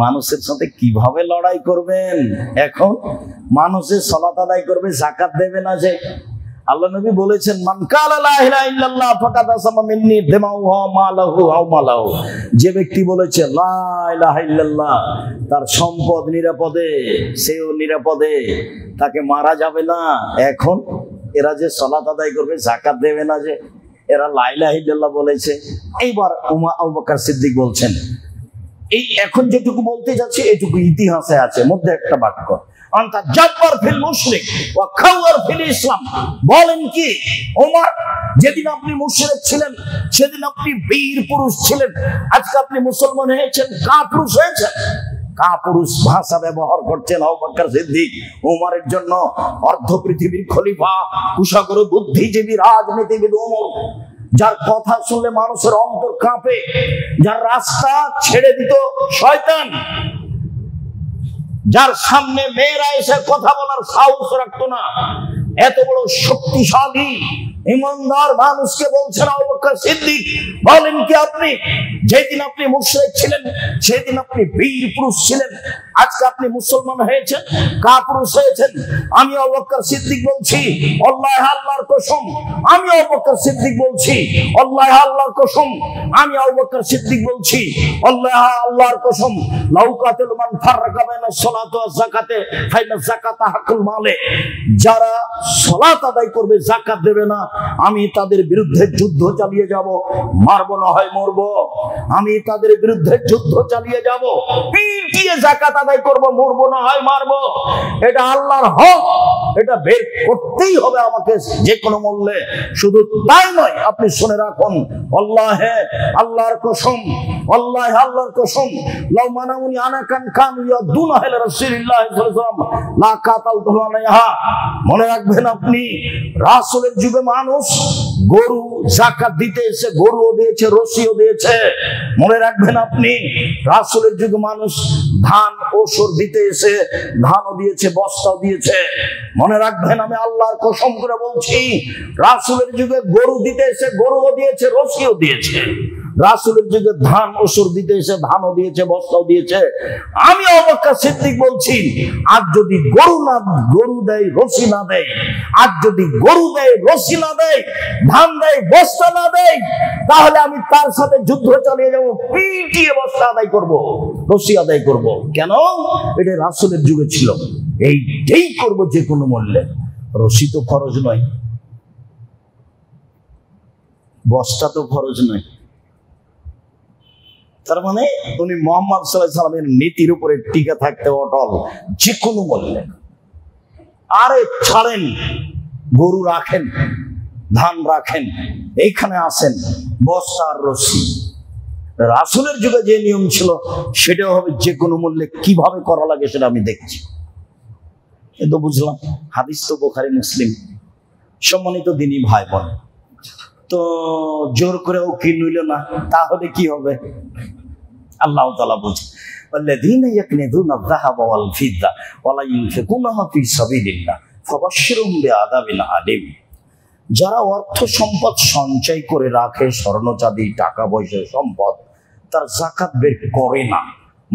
মানুষের সাথে কিভাবে লড়াই করবেন? এখন মানুষের সালাত আদায় করবে, যাকাত দেবে না। যে আল্লাহ নবী বলেছেন, মান কালা লা ইলাহা ইল্লাল্লাহ ফাকাদ আসামা মিন্নি দিমাউহু ওয়া মালাহু ওয়া মালাহু, যে ব্যক্তি বলেছে লা ইলাহা ইল্লাল্লাহ, তার সম্পদ নিরাপদে, সেও নিরাপদে, তাকে মারা যাবে না। এখন এরা যে সালাত আদায় করবে, যাকাত দেবে না, যে এরা লা ইলাহা ইল্লাল্লাহ বলেছে। এইবার আবু বকর সিদ্দিক বলছেন, এই এখন যেটুকু বলতে যাচ্ছে এটুকু ইতিহাসে আছে, মধ্যে একটা বাক্য, আনতা জাব্বার ফিল মুশরিক ওয়া খাওয়ার ফিল ইসলাম। বলেন কি ওমর, যেদিন আপনি মুশরিক ছিলেন সেদিন আপনি বীর পুরুষ ছিলেন, আজকে আপনি মুসলমান হয়েছেন, কাপুরুষ হয়েছেন। কাপুরুষ ভাষা ব্যবহার করছেন আবু বকর সিদ্দিক ওমরের জন্য। অর্ধ পৃথিবীর খলিফা, কুশাগর বুদ্ধিজীবী রাজনীতিবিদ ওমর, যার কথা শুনলে মানুষের অন্তর কাঁপে, যার রাস্তা ছেড়ে দিত শয়তান, যার সামনে মেয়েরা এসে কথা বলার সাহস রাখতো না, এত বড় শক্তিশালী ইমানদার মানুষকে বলছেন আবু বকর সিদ্দিক, বলেন কি আপনি যেদিন আপনি মুশরিক ছিলেন সেদিন আপনি বীর পুরুষ ছিলেন, আজকে আপনি মুসলমান হয়েছেন, কাপুরুষ হয়েছেন। আমি আবু বকর সিদ্দিক বলছি আল্লাহ আল্লাহর কসম, আমি আবু বকর সিদ্দিক বলছি আল্লাহ আল্লাহর কসম, আমি আবু বকর সিদ্দিক বলছি আল্লাহ আল্লাহর কসম, লাউকাতুল মান ফাররাকা বাইনা সালাত ওয়া যাকাতে ফাইনা যাকাতা হাকুল মালে, যারা সালাত আদায় করবে যাকাত দেবে না, আমি তাদের বিরুদ্ধে যুদ্ধ চালিয়ে যাব, মারবো না হয় মরবো, আমি তাদের বিরুদ্ধে যুদ্ধ চালিয়ে যাব, পিটিয়ে যাকাত আদায় করব, মরবো না হয় মারবো। এটা আল্লাহর হক, এটা বের করতেই হবে আমাকে যে কোনো মূল্যে। শুধু তাই নয়, আপনি শুনে রাখুন, আল্লাহে আল্লাহর কসম, আল্লাহ আল্লাহর কসম, লাউ মানাউনি আনাকান কান ইয়াদুনা ইলা রাসূলিল্লাহ সাল্লাল্লাহু আলাইহি ওয়াসাল্লাম লা কাতালতুহু আলাইহা। মনে রাখবেন, আপনি রাসূলের যুগে মানুষ গরু যাকাত দিতে এসে গরুও দিয়েছে, রশিও দিয়েছে। মনে রাখবেন, আপনি রাসূলের যুগে মানুষ ধান ওসর দিতে এসে ধানও দিয়েছে, বস্তাও দিয়েছে। মনে রাখবেন, আমি আল্লাহর কসম করে বলছি, রাসূলের যুগে গরু দিতে এসে গরুও দিয়েছে, রশিও দিয়েছে। রাসূলের যুগে ধান ওসর দিতে এসে ধানও দিয়েছে, বস্তাও দিয়েছে। আমি আবু বকর সিদ্দিক বলছি, আজ যদি গরু দেয় রশি না দেয়, আজ যদি গরু দেয় রশি না দেয়, ধান দেয় বস্তা না দেয়, তাহলে আমি তার সাথে যুদ্ধ চালিয়ে যাবো, পিটিয়ে বস্তা আদায় করব, রশি আদায় করব। কেন? এটা রাসূলের যুগে ছিল, এইটাই করব যে কোনো মূল্যে। রশি তো ফরজ নয়, বস্তা তো ফরজ নয়। তার মানে উনি মুহাম্মদ সাল্লাল্লাহু আলাইহি সাল্লামের নীতির উপরে টিকে থাকতে অটল, যে কোনো মূল্যে। আরে ছাড়েন, গরু রাখেন, ধান রাখেন, এইখানে আসেন বস্তা আর রশি। রাসূলের যুগে যে নিয়ম ছিল সেটাও হবে যে কোনো মূল্যে। কিভাবে করা লাগে সেটা আমি দেখছি, কিন্তু বুঝলাম হাদিস তো বুখারী মুসলিম। সম্মানিত দ্বীনী ভাই বোন, তো জোর করেও কি নইল না, তাহলে কি হবে? আল্লাহ তাআলা বলছেন, ওয়াল্লাযীনা ইয়াকনিযুনা আয-যাহাবা ওয়াল ফিদ্দা ওয়া লা ইউনফিকুনাহা ফি সাবিলিল্লাহ ফাবাশশিরহুম বিআযাবিন আলীম। যারা অর্থ সম্পদ সঞ্চয় করে রাখে, স্বর্ণ চাঁদি টাকা পয়সা সম্পদ, তার যাকাত বের করে না,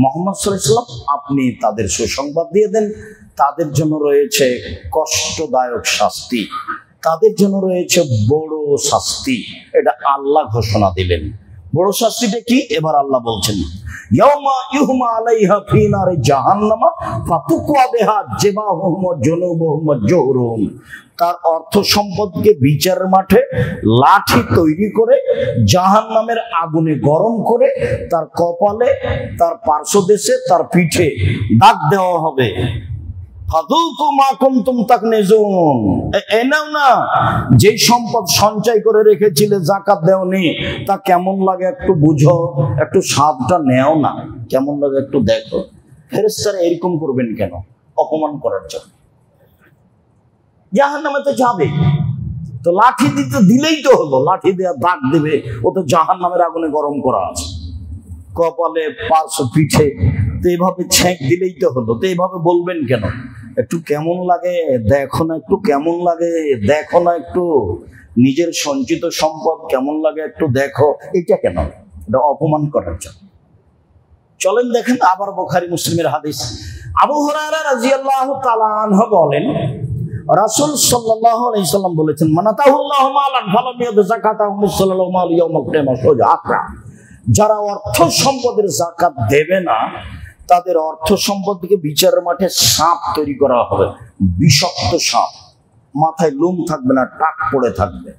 মুহাম্মদ সাল্লাল্লাহু আলাইহি ওয়াসাল্লাম আপনি তাদের সুসংবাদ দিয়ে দেন, তাদের জন্য রয়েছে কষ্টদায়ক শাস্তি, তাদের জন্য রয়েছে বড় শাস্তি। এটা আল্লাহ ঘোষণা দিলেন। বড় শাস্তিটা কি? এবার আল্লাহ বলছেন, ইয়াউমা ইউহমা আলাইহা ফি নারি জাহান্নামা ফাতুকওয়া বিহা জিবাহুম ওয়া জুনুবুহুম ওয়া জুহুরুহুম। তার অর্থ সম্পদকে বিচারের মাঠে লাঠি তৈরি করে জাহান্নামের আগুনে গরম করে তার কপালে, তার পার্শ্বদেশে, তার পিঠে দাগ দেওয়া হবে। যে সম্পদ সঞ্চয় করে রেখেছিলে, যাকাত দেওনি, তা কেমন লাগে একটু বুঝো, একটু স্বাদটা নেও না, কেমন লাগে একটু দেখো। ফেরেশতারা এরকম করবেন কেন? অপমান করার জন্য। জাহান্নামে তো যাবে, তো লাঠি দিতে দিলেই তো হলো, লাঠি দেওয়া দাগ দেবে, ও তো জাহান্নামের আগুনে গরম করা আছে, কপালে, পার্শ্ব, পিঠে, তো এইভাবে ছেঁক দিলেই তো হলো। তো এইভাবে বলবেন কেন? একটু কেমন লাগে দেখো না, একটু কেমন লাগে দেখো না, একটু নিজের সঞ্চিত সম্পদ কেমন লাগে একটু দেখো। এটা কেন? এটা অপমান করার জন্য। চলেন দেখেন আবার বুখারী মুসলিমের হাদিস। আবু হুরায়রা রাদিয়াল্লাহু তাআলা আনহু বলেন, রাসূল সাল্লাল্লাহু আলাইহি সাল্লাম বলেছেন, মানাতাহুল্লাহু মালান ফালাম ইয়াদ যাকাতাহু মুসাল্লাল্লাহু আলাইহি ইয়াউমাল কিয়ামাহ সুজা আকরা। যারা অর্থ সম্পদের যাকাত দেবে না, তাদের অর্থ সম্পদকে বিচারের মাঠে সাপ তৈরি করা হবে, বিষাক্ত সাপ, মাথায় লোম থাকবে না, টাক পড়ে থাকবে,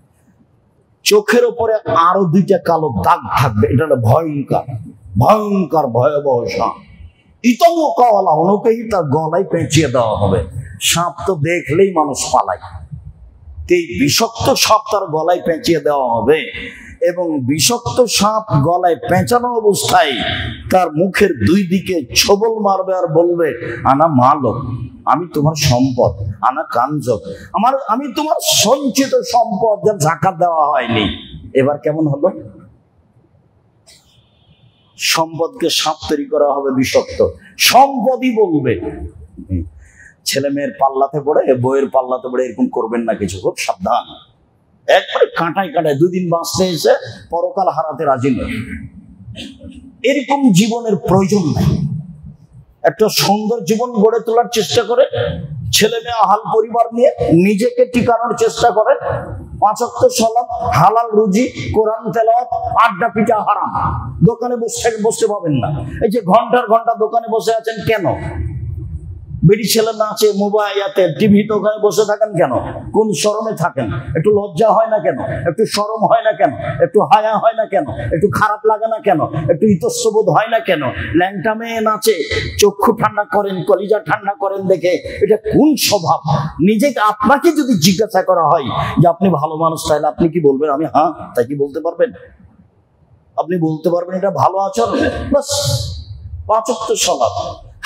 চোখের উপরে আরো দুইটা কালো দাগ থাকবে। এটা হলো ভয়ঙ্কর ভয়ঙ্কর ভয়াবহ সাপ। ইতমো কাওয়ালা, ওনাকেই তার গলায় পেঁচিয়ে দেওয়া হবে। সাপ তো দেখলেই মানুষ পালায়, এই বিষাক্ত সাপ তার গলায় পেঁচিয়ে দেওয়া হবে, এবং বিষাক্ত সাপ গলায় পেঁচানো অবস্থায় তার মুখের দুই দিকে ছোবল মারবে আর বলবে, আনা মালক, আমি তোমার সম্পদ, আনা কানজক, আমি তোমার সঞ্চিত সম্পদ, যা যাকাত দেওয়া হয়নি। এবার কেমন হলো? সম্পদকে সাপ তৈরি করা হবে বিষাক্ত, সম্পদই বলবে। ছেলে মেয়ের পাল্লাতে পড়ে, বইয়ের পাল্লাতে পড়ে এরকম করবেন না, কিছু খুব সাবধান। একবারে কাঁটায় কাঁটায় 2 দিন বাঁচতে এসে পরকাল হারাতে রাজি নয়। এরকম জীবনের প্রয়োজন নাই। একটা সুন্দর জীবন গড়ে তোলার চেষ্টা করে, ছেলে মেয়ে আহাল পরিবার নিয়ে নিজেকে টিকানোর চেষ্টা করে। 5 ওয়াক্ত সালাত, হালাল রুজি, কোরআন তেলাওয়াত, আড্ডা পিটা হারাম। দোকানে বসতে পাবেন না। এই যে ঘন্টার ঘন্টা দোকানে বসে আছেন কেন? বেড়ি ছেলে নাচে, মোবাইলে, টিভি, দোকানে বসে থাকেন কেন? কোন শরমে থাকেন? একটু লজ্জা হয় না কেন? একটু শরম হয় না কেন? একটু হায়া হয় না কেন? একটু খারাপ লাগে না কেন? একটু ইতস্তবোধ হয় না কেন? ল্যাংটা মেয়ে নাচে, চক্ষু ঠান্ডা করেন, কলিজা ঠান্ডা করেন দেখে, এটা কোন স্বভাব? নিজেকে আপনাকে যদি জিজ্ঞাসা করা হয় যে আপনি ভালো মানুষ, তাহলে আপনি কি বলবেন? আমি হ্যাঁ, তাই কি বলতে পারবেন? আপনি বলতে পারবেন এটা ভালো আচরণ? বাস। 5 ওয়াক্ত সালাত,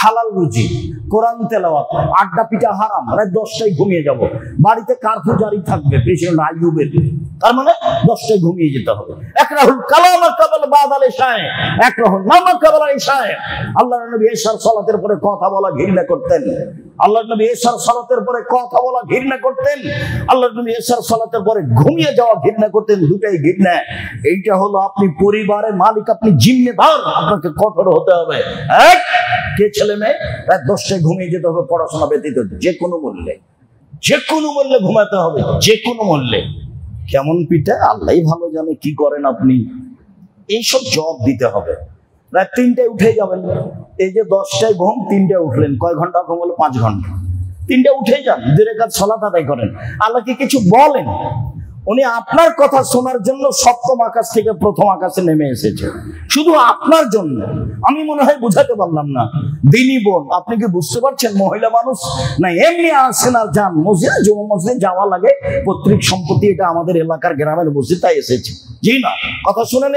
হালাল রুজি, কোরআন তেলাওয়াত, আড্ডা পিটা হারাম, রাত 10টায় ঘুমিয়ে যাব। বাড়িতে কারফিউ জারি থাকবে প্রেসিডেন্ট আইয়ুবের, তার মানে 10টায় ঘুমিয়ে যেতে হবে। একরাহুল কালাম কাবাল বাদাল ইশায়ে, একরাহুল নামা কাবাল ইশায়ে। আল্লাহর নবী এশার সালাতের পরে কথা বলা ঘৃণা করতেন। আল্লাহর নবী এশার সালাতের পরে কথা বলা ঘৃণা করতেন। আল্লাহর নবী এশার সালাতের পরে ঘুমিয়ে যাওয়া ঘৃণা করতেন। দুটাই ঘৃণা। এইটা হলো আপনি পরিবারের মালিক, আপনি জিম্মেদার, আপনাকে কঠোর হতে হবে। এক কে ছেলে মেয়ে রাত 10টায় ঘুমিয়ে যেতে হবে পড়াশোনা ব্যতীত, যে কোনো মূল্যে, যে কোনো মূল্যে ঘুমাতে হবে, যে কোনো মূল্যে। কেমন পিঠা আল্লাহই ভালো জানে কি করেন আপনি। এইসব জবাব দিতে হবে। রাত 3টায় উঠে যাবেন। এই যে 10টায় ঘুম, 3টায় উঠলেন, কয় ঘন্টা ঘুম হলো? 5 ঘন্টা। 3টায় উঠে যান, 2 রাকাত সালাত আদায় করেন। আল্লাহকে কিছু বলেন। উনি আপনার কথা শোনার জন্য 7ম আকাশ থেকে 1ম আকাশে নেমে এসেছে, শুধু আপনার জন্য। আমি মনে হয় বুঝাতে পারলাম না। দিনী বোন, আপনি কি বুঝতে পারছেন? মহিলা মানুষ না এমনি আসেন আর যান। মসজিদে, জুমা মসজিদে যাওয়া লাগে, পৈতৃক সম্পত্তি, এটা আমাদের এলাকার গ্রামের মসজিদ, তাই এসেছে। জি না, কথা শুনেন,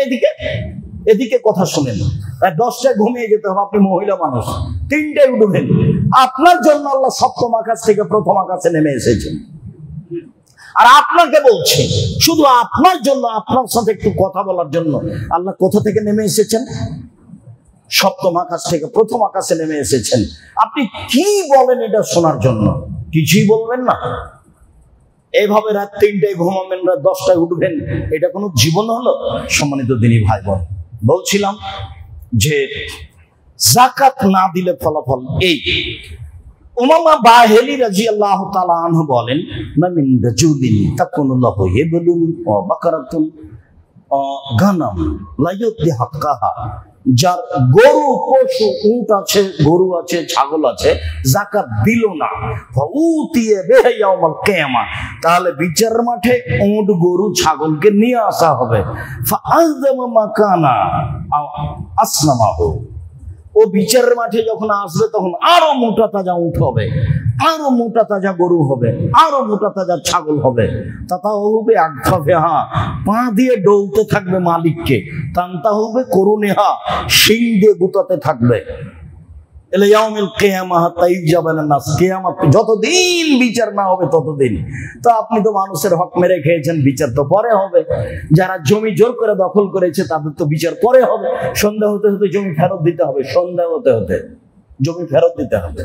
এদিকে কথা শুনেন। 10টায় ঘুমিয়ে যেতে হবে, আপনি মহিলা মানুষ। 3টায় উঠবেন। আপনার জন্য আল্লাহ 7ম আকাশ থেকে 1ম আকাশে নেমে এসেছেন। আর আপনাকে বলছে, শুধু আপনার জন্য, আপনার সাথে একটু কথা বলার জন্য আল্লাহ কোথা থেকে নেমে এসেছেন? 7ম আকাশ থেকে 1ম আকাশে নেমে এসেছেন। আপনি কি বলেন এটা শোনার জন্য? কিছুই বলবেন না। এইভাবে রাত 3টায় ঘুমাবেন, রাত 10টায় উঠবেন, এটা কোনো জীবন হলো? সম্মানিত দিনী ভাই বোন, বলছিলাম যে যাকাত না দিলে ফলাফল এই। উমামা বাহিলি রাদিয়াল্লাহু তাআলা আনহু বলেন, মামিন রাজুলিন তাকুনুল্লাহু ইয়াবলুন ওয়া বাকারাতুন গানাম লা ইউতি হাক্কাহা। যার গরু, পশু, উট আছে, গরু আছে, ছাগল আছে, যাকাত দিল না, ফাউতিয়ে বিহি ইয়াউমাল কিয়ামা, তাহলে বিচারের মাঠে উট, গরু, ছাগলকে নিয়ে আসা হবে। ফাআযমা মাকানা আও আসনামাহু, ও বিচারের মাঠে যখন আসবে তখন আরো মোটা তাজা উঠ হবে, আরো মোটা তাজা গরু হবে, আরো মোটা তাজা ছাগল হবে। তাতা হবে আকফাফেহা, পা দিয়ে ডলতে থাকবে মালিককে। তান্তা হবে করুনেহা, শিং দিয়ে গুতাতে থাকবে। এলে ইয়াউমিল কিয়ামাহ তাইজাবান নাস, কিয়ামত যতদিন বিচার না হবে ততদিন। তো আপনি তো মানুষের হক মেরে খেয়েছেন, বিচার তো পরে হবে। যারা জমি জোর করে দখল করেছে তাদের তো বিচার পরে হবে। সন্ধ্যা হতে হতে জমি ফেরত দিতে হবে, সন্ধ্যা হতে হতে জমি ফেরত দিতে হবে।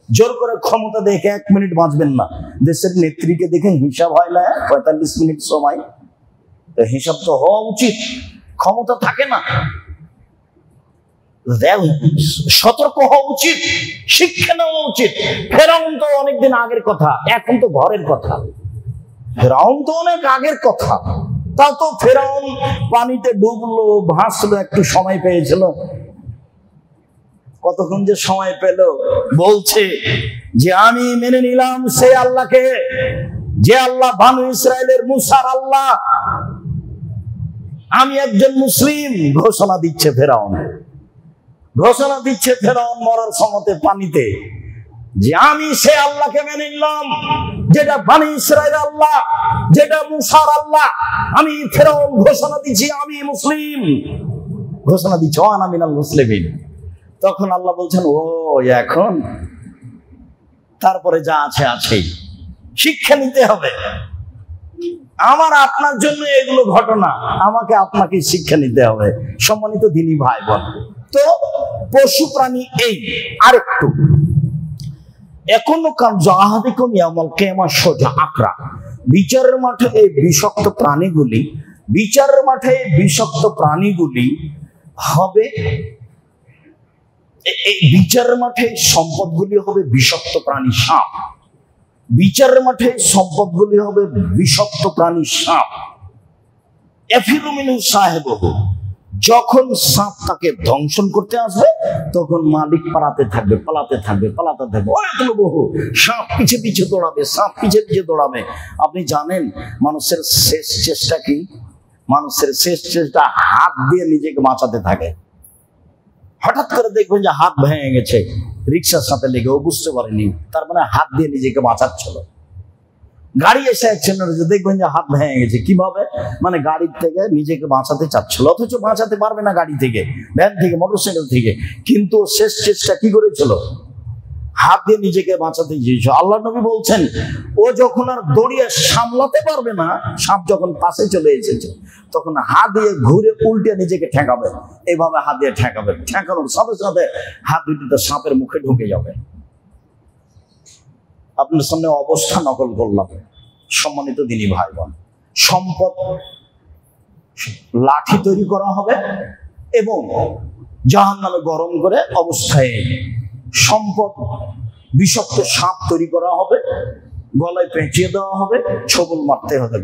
জোর করে ক্ষমতা দেখে 1 মিনিট বাঁচবেন না। দেশের নেত্রীকে দেখে হিসাব হয় না 45 মিনিট সময়? তো হিসাব তো হওয়া উচিত। ক্ষমতা থাকে না, সতর্ক হওয়া উচিত, শিক্ষা নেওয়া উচিত। ফেরাউন তো অনেকদিন আগের কথা, এখন তো ঘরের কথা। ফেরাউন তো অনেক আগের কথা। তা তো ফেরাউন পানিতে ডুবলো, ভাসলো, একটু সময় পেয়েছিল। কতক্ষণ যে সময় পেল? বলছে যে আমি মেনে নিলাম সে আল্লাহকে, যে আল্লাহ বানু ইসরায়েলের মুসার আল্লাহ। আমি একজন মুসলিম ঘোষণা দিচ্ছে ফেরাউন। ঘোষণা দিচ্ছে ফেরাউন মরার সময়তে পানিতে, যে আমি সে আল্লাহকে মেনে নিলাম, যেটা বানি ইসরায়েল আল্লাহ, যেটা মুসার আল্লাহ। আমি ফেরাউন ঘোষণা দিচ্ছি আমি মুসলিম, ঘোষণা দিচ্ছি আনা মিনাল মুসলিমিন। তখন আল্লাহ বলছেন, ও এখন তারপরে যা আছে আছেই, শিক্ষা নিতে হবে। আমার আপনার জন্য এগুলো ঘটনা, আমাকে আপনাকে শিক্ষা নিতে হবে। সম্মানিত দিনী ভাই বোন, তো পশু প্রাণী এই আরেকটু এখনো কাল জাহাদিকুম ইয়াউমাল কিয়ামাহ সোজা আকরা, বিচারের মাঠে এই বিষাক্ত প্রাণীগুলি, বিচারের মাঠে এই বিষাক্ত প্রাণীগুলি হবে, এই বিচারের মাঠে সম্পদগুলি হবে বিষাক্ত প্রাণী সাপ। বিচারের মাঠে সম্পদগুলি হবে বিষাক্ত প্রাণী সাপ। এফিরু মিনহু সাহেবহু, যখন সাপ তাকে ধ্বংসন করতে আসবে তখন মালিক পালাতে থাকবে, পালাতে থাকবে, পালাতে থাকবে। অনেকগুলো বহু সাপ পিছে পিছে দৌড়াবে, সাপ পিছে পিছে দৌড়াবে। আপনি জানেন মানুষের শেষ চেষ্টা কি? মানুষের শেষ চেষ্টা হাত দিয়ে নিজেকে বাঁচাতে থাকে। হঠাৎ করে দেখবেন যে হাত ভেঙে গেছে রিক্সার সাথে লেগে, ও বুঝতে পারেনি, তার মানে হাত দিয়ে নিজেকে বাঁচাচ্ছিল। গাড়ি এসে অ্যাক্সিডেন্ট হয়েছে, দেখবেন যে হাত ভেঙে গেছে। কিভাবে? মানে গাড়ির থেকে নিজেকে বাঁচাতে চাচ্ছিল, অথচ বাঁচাতে পারবে না গাড়ি থেকে, ভ্যান থেকে, মোটরসাইকেল থেকে। কিন্তু শেষ চেষ্টা কি করেছিল? হাত দিয়ে নিজেকে বাঁচাতে চেয়েছিল। আল্লাহ নবী বলছেন, ও যখন আর দৌড়িয়ে সামলাতে পারবে না, সাপ যখন পাশে চলে এসেছে, তখন হাত দিয়ে ঘুরে উল্টে নিজেকে ঠেকাবে। এইভাবে হাত দিয়ে ঠেকাবে, ঠেকানোর সাথে সাথে হাত দুটো সাপের মুখে ঢুকে যাবে। আপনার সামনে অবস্থা নকল করলাম। সম্মানিত দিনী ভাই বোন, সম্পদ লাঠি তৈরি করা হবে এবং জাহান্নামে গরম করে অবস্থায় সম্পদ বিষাক্ত সাপ তৈরি করা হবে, গলায় পেঁচিয়ে দেওয়া হবে, ছবল মারতে হবে।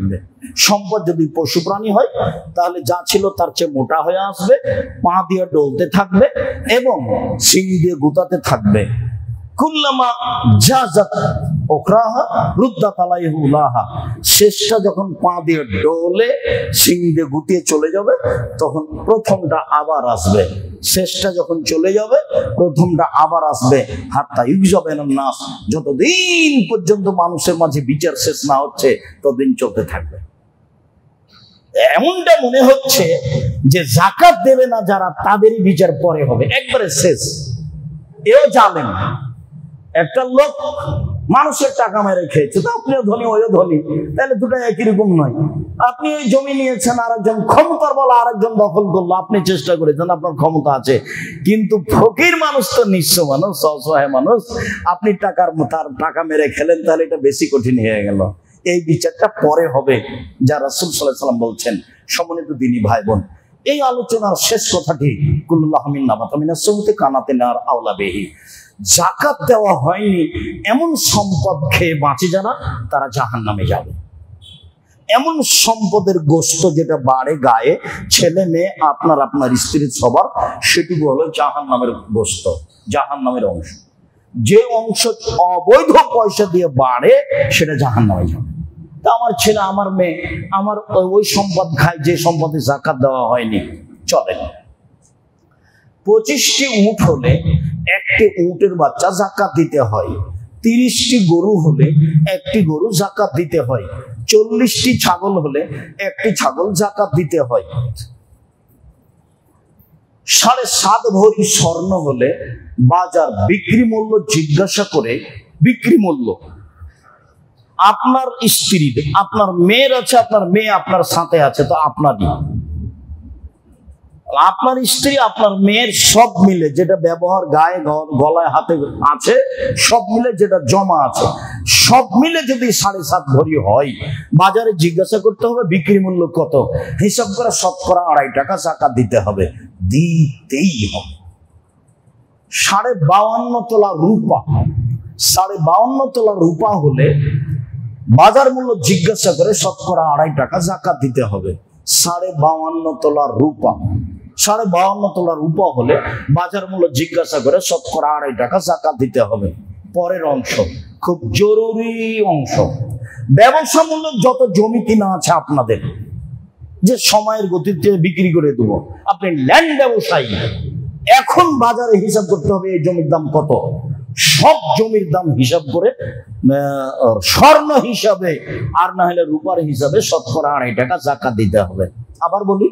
সম্পদ যদি পশু প্রাণী হয় তাহলে যা ছিল তার চেয়ে মোটা হয়ে আসবে, পা দিয়ে ডলতে থাকবে এবং শিং দিয়ে গুতাতে থাকবে। কুল্লামা জাযাত উখরাহা রুদ্দাত আলাইহি উলাহা, শেষটা যখন পা দিয়ে ডলে শিং দিয়ে গুতিয়ে চলে যাবে তখন প্রথমটা আবার আসবে। শেষটা যখন চলে যাবে প্রথমটা আবার আসবে। হাত্তা ইউকযাবানান নাস, যতদিন পর্যন্ত মানুষের মাঝে বিচার শেষ না হচ্ছে ততদিন চলতে থাকবে। এমনটা মনে হচ্ছে যে যাকাত দেবে না যারা, তাদেরই বিচার পরে হবে, একবারে শেষ। এও জানেন একটা লোক মানুষের টাকা মেরে খেয়েছে, তো আপনিও ধনী ওইও ধনী, তাহলে দুটো একই রকম নয়। আপনি ওই জমি নিয়েছেন, আরেকজন ক্ষমতার বলা আরেকজন দখল করলো, আপনি চেষ্টা করেছেন, আপনার ক্ষমতা আছে, কিন্তু ফকির মানুষ তো নিঃস্ব মানুষ, অসহায় মানুষ, আপনি তার টাকা মেরে খেলেন, তাহলে এটা বেশি কঠিন হয়ে গেল। এই বিচারটা পরে হবে, যা রাসূল সাল্লাল্লাহু আলাইহি ওয়াসাল্লাম বলছেন। সম্মানিত দিনী ভাই বোন, এই আলোচনার শেষ কথাটি কুল্লুল্লাহু মিন নাবাতা মিনাস সুহতি কানাতে নার আওলা বিহি, যাকাত দেওয়া হয়নি এমন সম্পদ খেয়ে বাঁচে যারা, তারা জাহান্নামে যাবে। এমন সম্পদের গোশত যেটা বাড়ে গায়ে, ছেলে মেয়ে আপনার আপনার স্ত্রীর সবার, সেটুকু হলো জাহান্নামের গোশত, জাহান্নামের অংশ। যে অংশ অবৈধ পয়সা দিয়ে বাড়ে সেটা জাহান্নামে যাবে। তা আমার ছেলে, আমার মেয়ে, আমার ওই সম্পদ খায় যে সম্পদে যাকাত দেওয়া হয়নি, চলে না। 25টি উট হলে একটি উটের বাচ্চা যাকাত দিতে হয়। 30টি গরু হলে একটি গরু যাকাত দিতে হয়। 40টি ছাগল হলে একটি ছাগল যাকাত দিতে হয়। 7.5 ভরি স্বর্ণ হলে বাজার বিক্রি মূল্য জিজ্ঞাসা করে, বিক্রি মূল্য আপনার স্ত্রীর, আপনার মেয়ের আছে, আপনার মেয়ে আপনার সাথে আছে, তো আপনারই, আপনার স্ত্রী আপনার মেয়ের সব মিলে যেটা ব্যবহার গায়ে গলায় হাতে আছে, সব মিলে যেটা জমা আছে, সব মিলে যদি 7.5 ভরি হয়, বাজারে জিজ্ঞাসা করতে হবে বিক্রি মূল্য কত, হিসাব করে শতকরা 2.5 টাকা যাকাত দিতে হবে, দিতেই হবে। 52.5 তোলা রূপা, 52.5 তোলা রূপা হলে বাজার মূল্য জিজ্ঞাসা করে শতকরা 2.5 টাকা যাকাত দিতে হবে। 52.5 তোলা রূপা, 52.5 তোলা রূপা হলে বাজার মূল্য জিজ্ঞাসা করে শতকরা 2.5 টাকা যাকাত দিতে হবে। পরের অংশ খুব জরুরি অংশ, ব্যবসা মূল্য যত জমি কিনা আছে আপনাদের, যে সময়ের গতিতে বিক্রি করে দেবো, আপনি ল্যান্ড ব্যবসায়ী, এখন বাজারে হিসাব করতে হবে এই জমির দাম কত, সব জমির দাম হিসাব করে স্বর্ণ হিসাবে আর না হলে রূপার হিসাবে শতকরা 2.5 টাকা যাকাত দিতে হবে। আবার বলি,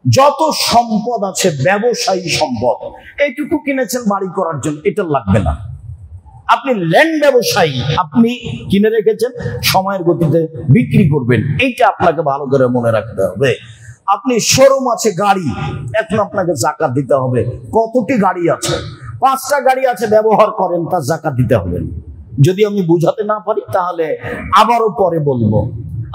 যত সম্পদ আছে ব্যবসায়ী সম্পদ, এইটুকু কিনেছেন বাড়ি করার জন্য, এটা লাগবে না। আপনি ল্যান্ড ব্যবসায়ী, আপনি কিনে রেখেছেন, সময়ের গতিতে বিক্রি করবেন, এইটা আপনাকে ভালো করে মনে রাখতে হবে। আপনি শোরুম আছে গাড়ি, এখন আপনাকে যাকাত দিতে হবে। কতটি গাড়ি আছে? 5টা গাড়ি আছে, ব্যবহার করেন, তার যাকাত দিতে হবে। যদি আমি বুঝাতে না পারি তাহলে আবারও পরে বলবো।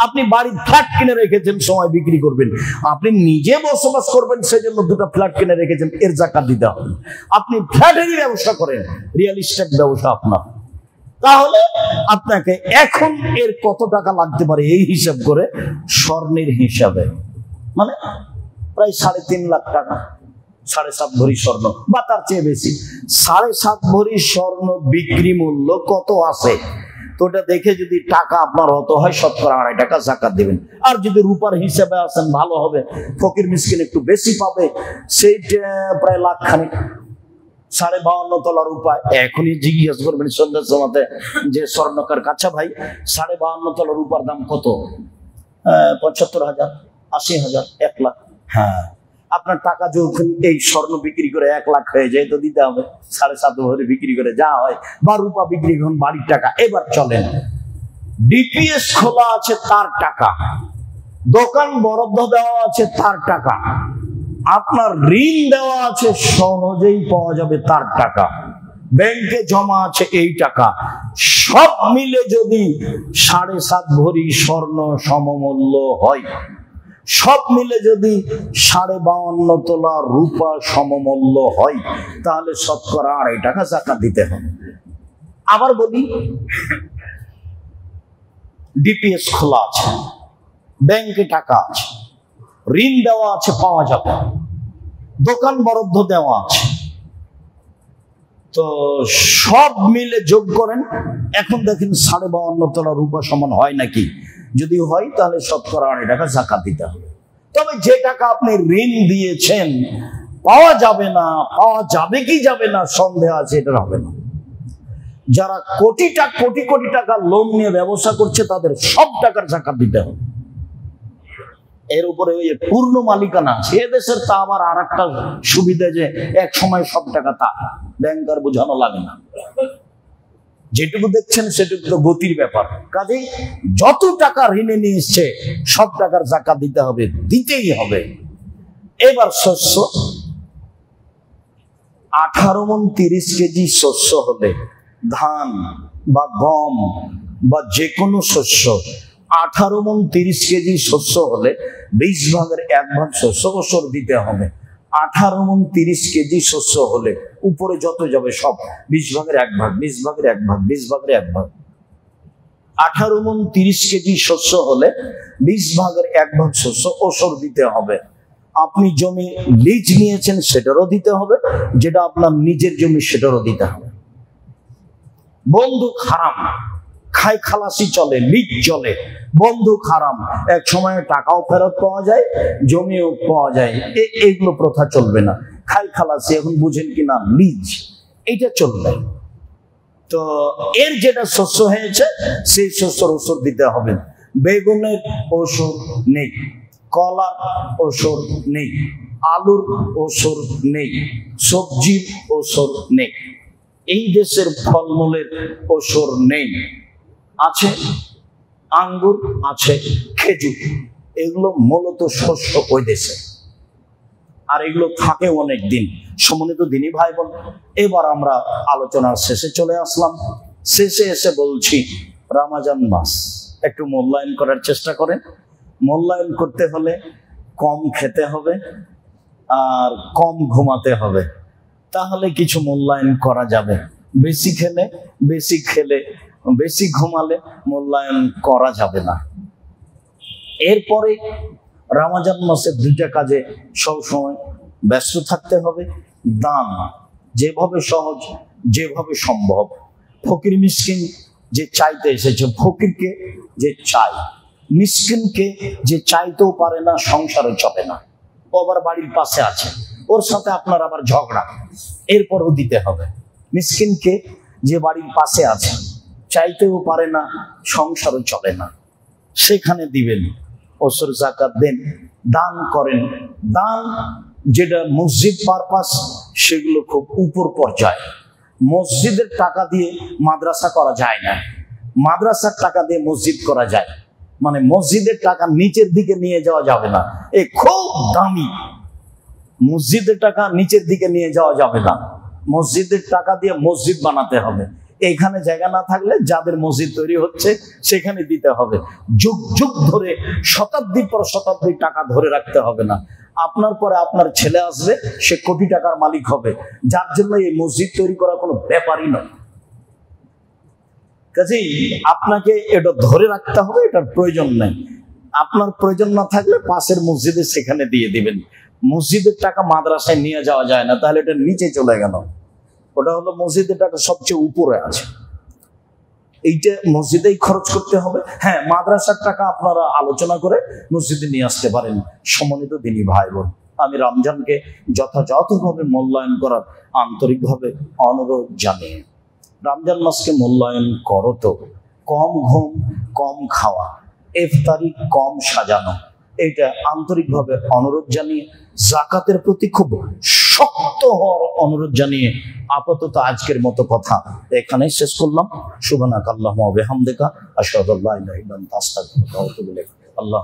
আপনি বাড়ির ফ্ল্যাট কিনে রেখেছেন, সময় বিক্রি করবেন। আপনি নিজে বসবাস করবেন, সেজন্য 2টা ফ্ল্যাট কিনে রেখেছেন, এর যাকাত দিতে হবে। আপনি ফ্ল্যাটেরই ব্যবসা করেন, রিয়েল এস্টেট ব্যবসা আপনার, তাহলে আপনাকে এখন এর কত টাকা লাগতে পারে এই হিসাব করে, স্বর্ণের হিসাবে, মানে প্রায় 3.5 লাখ টাকা, 7.5 ভরি স্বর্ণ বা তার চেয়ে বেশি। 7.5 ভরি স্বর্ণ বিক্রি মূল্য কত আছে, তো ওটা দেখে যদি টাকা আপনার হতো হয়, শতকরা 2.5 টাকা যাকাত দিবেন। আর যদি রূপার হিসাবে আসেন ভালো হবে, ফকির মিসকিন একটু বেশি পাবে, সেইটা প্রায় লাখ খানিক। 52.5 তলা রূপা। এখনই জিজ্ঞেস করবেন সন্ধ্যার সময়তে যে স্বর্ণকার, কাছা ভাই 52.5 তলা রূপার দাম কত? 75,000, 80,000, 1 লাখ। হ্যাঁ, আপনার টাকা যখন এই স্বর্ণ বিক্রি করে 1 লাখ হয়ে যায়, তো দিতে হবে 7.5 ভরি বিক্রি করে যা হয়, বা রূপা বিক্রি করুন বাড়ির টাকা। এবার চলেন, ডিপিএস খোলা আছে তার টাকা, দোকান বরাদ্দ দেওয়া আছে তার টাকা, আপনার ঋণ দেওয়া আছে সহজেই পাওয়া যাবে তার টাকা, ব্যাংকে জমা আছে এই টাকা, সব মিলে যদি 7.5 ভরি স্বর্ণ সমমূল্য হয়, সব মিলে যদি 52.5 তোলা রূপা সমমূল্য হয়, তাহলে শতকরা 2.5 টাকা যাকাত দিতে হবে। আবার বলি, ডিপিএস খোলা আছে, ব্যাংকে টাকা আছে, ঋণ দেওয়া আছে, পাওয়া যাবে, দোকান বরাদ্দ দেওয়া আছে, তো সব মিলে যোগ করেন। এখন দেখেন 52.5 তোলা রূপা সমান হয় নাকি, যদি হয় তাহলে শতকরা 2.5 টাকা যাকাত দিতে হবে। তবে যে টাকা আপনি ঋণ দিয়েছেন পাওয়া যাবে না, পাওয়া যাবে কি যাবে না সন্দেহ আছে, এটা হবে না। যারা কোটি কোটি টাকা লোন নিয়ে ব্যবসা করছে, তাদের সব টাকার যাকাত দিতে হবে। এর উপরে ওই পূর্ণ মালিকানা আছে। এদেশের তা আবার আর একটা সুবিধা, যে এক সময় সব টাকা তা ব্যাংকার বোঝানো লাগে না, যেটুকু দেখছেন সেটুকু তো গতির ব্যাপার। কাজেই যত টাকা ঋণে নিয়ে এসছে সব টাকার যাকাত দিতে হবে, দিতেই হবে। এবার শস্য, 18 মণ 30 কেজি শস্য হলে, ধান বা গম বা যে কোনো শস্য, 18 মণ 30 কেজি শস্য হলে 20 ভাগের 1 ভাগ শস্য ওসর দিতে হবে। 18 মণ 30 কেজি শস্য হলে উপরে যত যাবে সব 20 ভাগের 1 ভাগ, 20 ভাগের 1 ভাগ, 20 ভাগের 1 ভাগ। 18 মণ 30 কেজি শস্য হলে 20 ভাগের 1 ভাগ শস্য ওসর দিতে হবে। আপনি জমি লিজ নিয়েছেন সেটারও দিতে হবে, যেটা আপনার নিজের জমি সেটারও দিতে হবে। বন্দুক হারাম, খাই খালাসি চলে, লিজ চলে, বন্দুক হারাম, এক সময় টাকাও ফেরত পাওয়া যায়, জমিও পাওয়া যায়, এইগুলো প্রথা চলবে না। খাই খালাসি এখন বুঝেন কিনা, লিজ, এইটা চলবে। তো এর যেটা শস্য হয়েছে সেই শস্যর ওষুধ দিতে হবে। বেগুনের ওষুধ নেই, কলার ওষুধ নেই, আলুর ওষুধ নেই, সবজির ওষুধ নেই, এই দেশের ফলমূলের ওষুধ নেই। আছে আঙ্গুর, আছে খেজুর, এগুলো মূলত শস্য ওই দেশে, আর এগুলো থাকে অনেক দিন। সম্মানিত দিনী ভাই বোন, এবার আমরা আলোচনার শেষে চলে আসলাম। শেষে এসে বলছি, রমজান মাস একটু মূল্যায়ন করার চেষ্টা করেন। মূল্যায়ন করতে হলে কম খেতে হবে আর কম ঘুমাতে হবে, তাহলে কিছু মূল্যায়ন করা যাবে। বেশি খেলে বেশি ঘুমালে মূল্যায়ন করা যাবে না। এরপরে রমজান মাসের 2টা কাজে সবসময় ব্যস্ত থাকতে হবে। দান যেভাবে সহজ, যেভাবে সম্ভব। ফকির মিসকিন যে চাইতে এসেছে, ফকিরকে যে চাই, মিসকিনকে যে চাইতেও পারে না, সংসারে চলে না, ও আবার বাড়ির পাশে আছে, ওর সাথে আপনার আবার ঝগড়া, এরপরও দিতে হবে। মিসকিনকে যে বাড়ির পাশে আছে, চাইতেও পারে না, সংসারও চলে না, সেখানে দিবেন, ওসর যাকাত দেন, দান করেন। দান যেটা মসজিদ পারপাস, সেগুলো খুব উপর পর্যায়ে। মসজিদের টাকা দিয়ে মাদ্রাসা করা যায় না, মাদ্রাসার টাকা দিয়ে মসজিদ করা যায়। মানে মসজিদের টাকা নিচের দিকে নিয়ে যাওয়া যাবে না, এ খুব দামি। মসজিদের টাকা নিচের দিকে নিয়ে যাওয়া যাবে না, মসজিদের টাকা দিয়ে মসজিদ বানাতে হবে। এইখানে জায়গা না থাকলে যাদের মসজিদ তৈরি হচ্ছে সেখানে দিতে হবে। যুগ যুগ ধরে শতাব্দীর পর শতাব্দী টাকা ধরে রাখতে হবে না। আপনার পরে আপনার ছেলে আসবে, সে কোটি টাকার মালিক হবে, যার জন্য এই মসজিদ তৈরি করা কোনো ব্যাপারই নয়। কাজেই আপনাকে এটা ধরে রাখতে হবে, এটার প্রয়োজন নেই। আপনার প্রয়োজন না থাকলে পাশের মসজিদে সেখানে দিয়ে দিবেন। মসজিদের টাকা মাদ্রাসায় নিয়ে যাওয়া যায় না, তাহলে এটা নিচে চলে গেল। ওটা হলো মসজিদের টাকা সবচেয়ে উপরে আছে, এইটা মসজিদেই খরচ করতে হবে। হ্যাঁ, মাদ্রাসার টাকা আপনারা আলোচনা করে মসজিদে নিয়ে আসতে পারেন। সম্মানিত দিনী ভাই বোন, আমি রমজানকে যথাযথভাবে মূল্যায়ন করার আন্তরিকভাবে অনুরোধ জানিয়ে, রমজান মাসকে মূল্যায়ন করো তো। কম ঘুম, কম খাওয়া, ইফতারি কম সাজানো, এইটা আন্তরিকভাবে অনুরোধ জানিয়ে, যাকাতের প্রতি খুব শক্ত হওয়ার অনুরোধ জানিয়ে আপাতত আজকের মতো কথা এখানেই শেষ করলাম। সুবহানাকাল্লাহুম্মা ওয়া বিহামদিকা আশহাদু আল্লা ইলাহা ইল্লা আনতা আস্তাগফিরুকা ওয়া আতুবু ইলাইক। আল্লাহ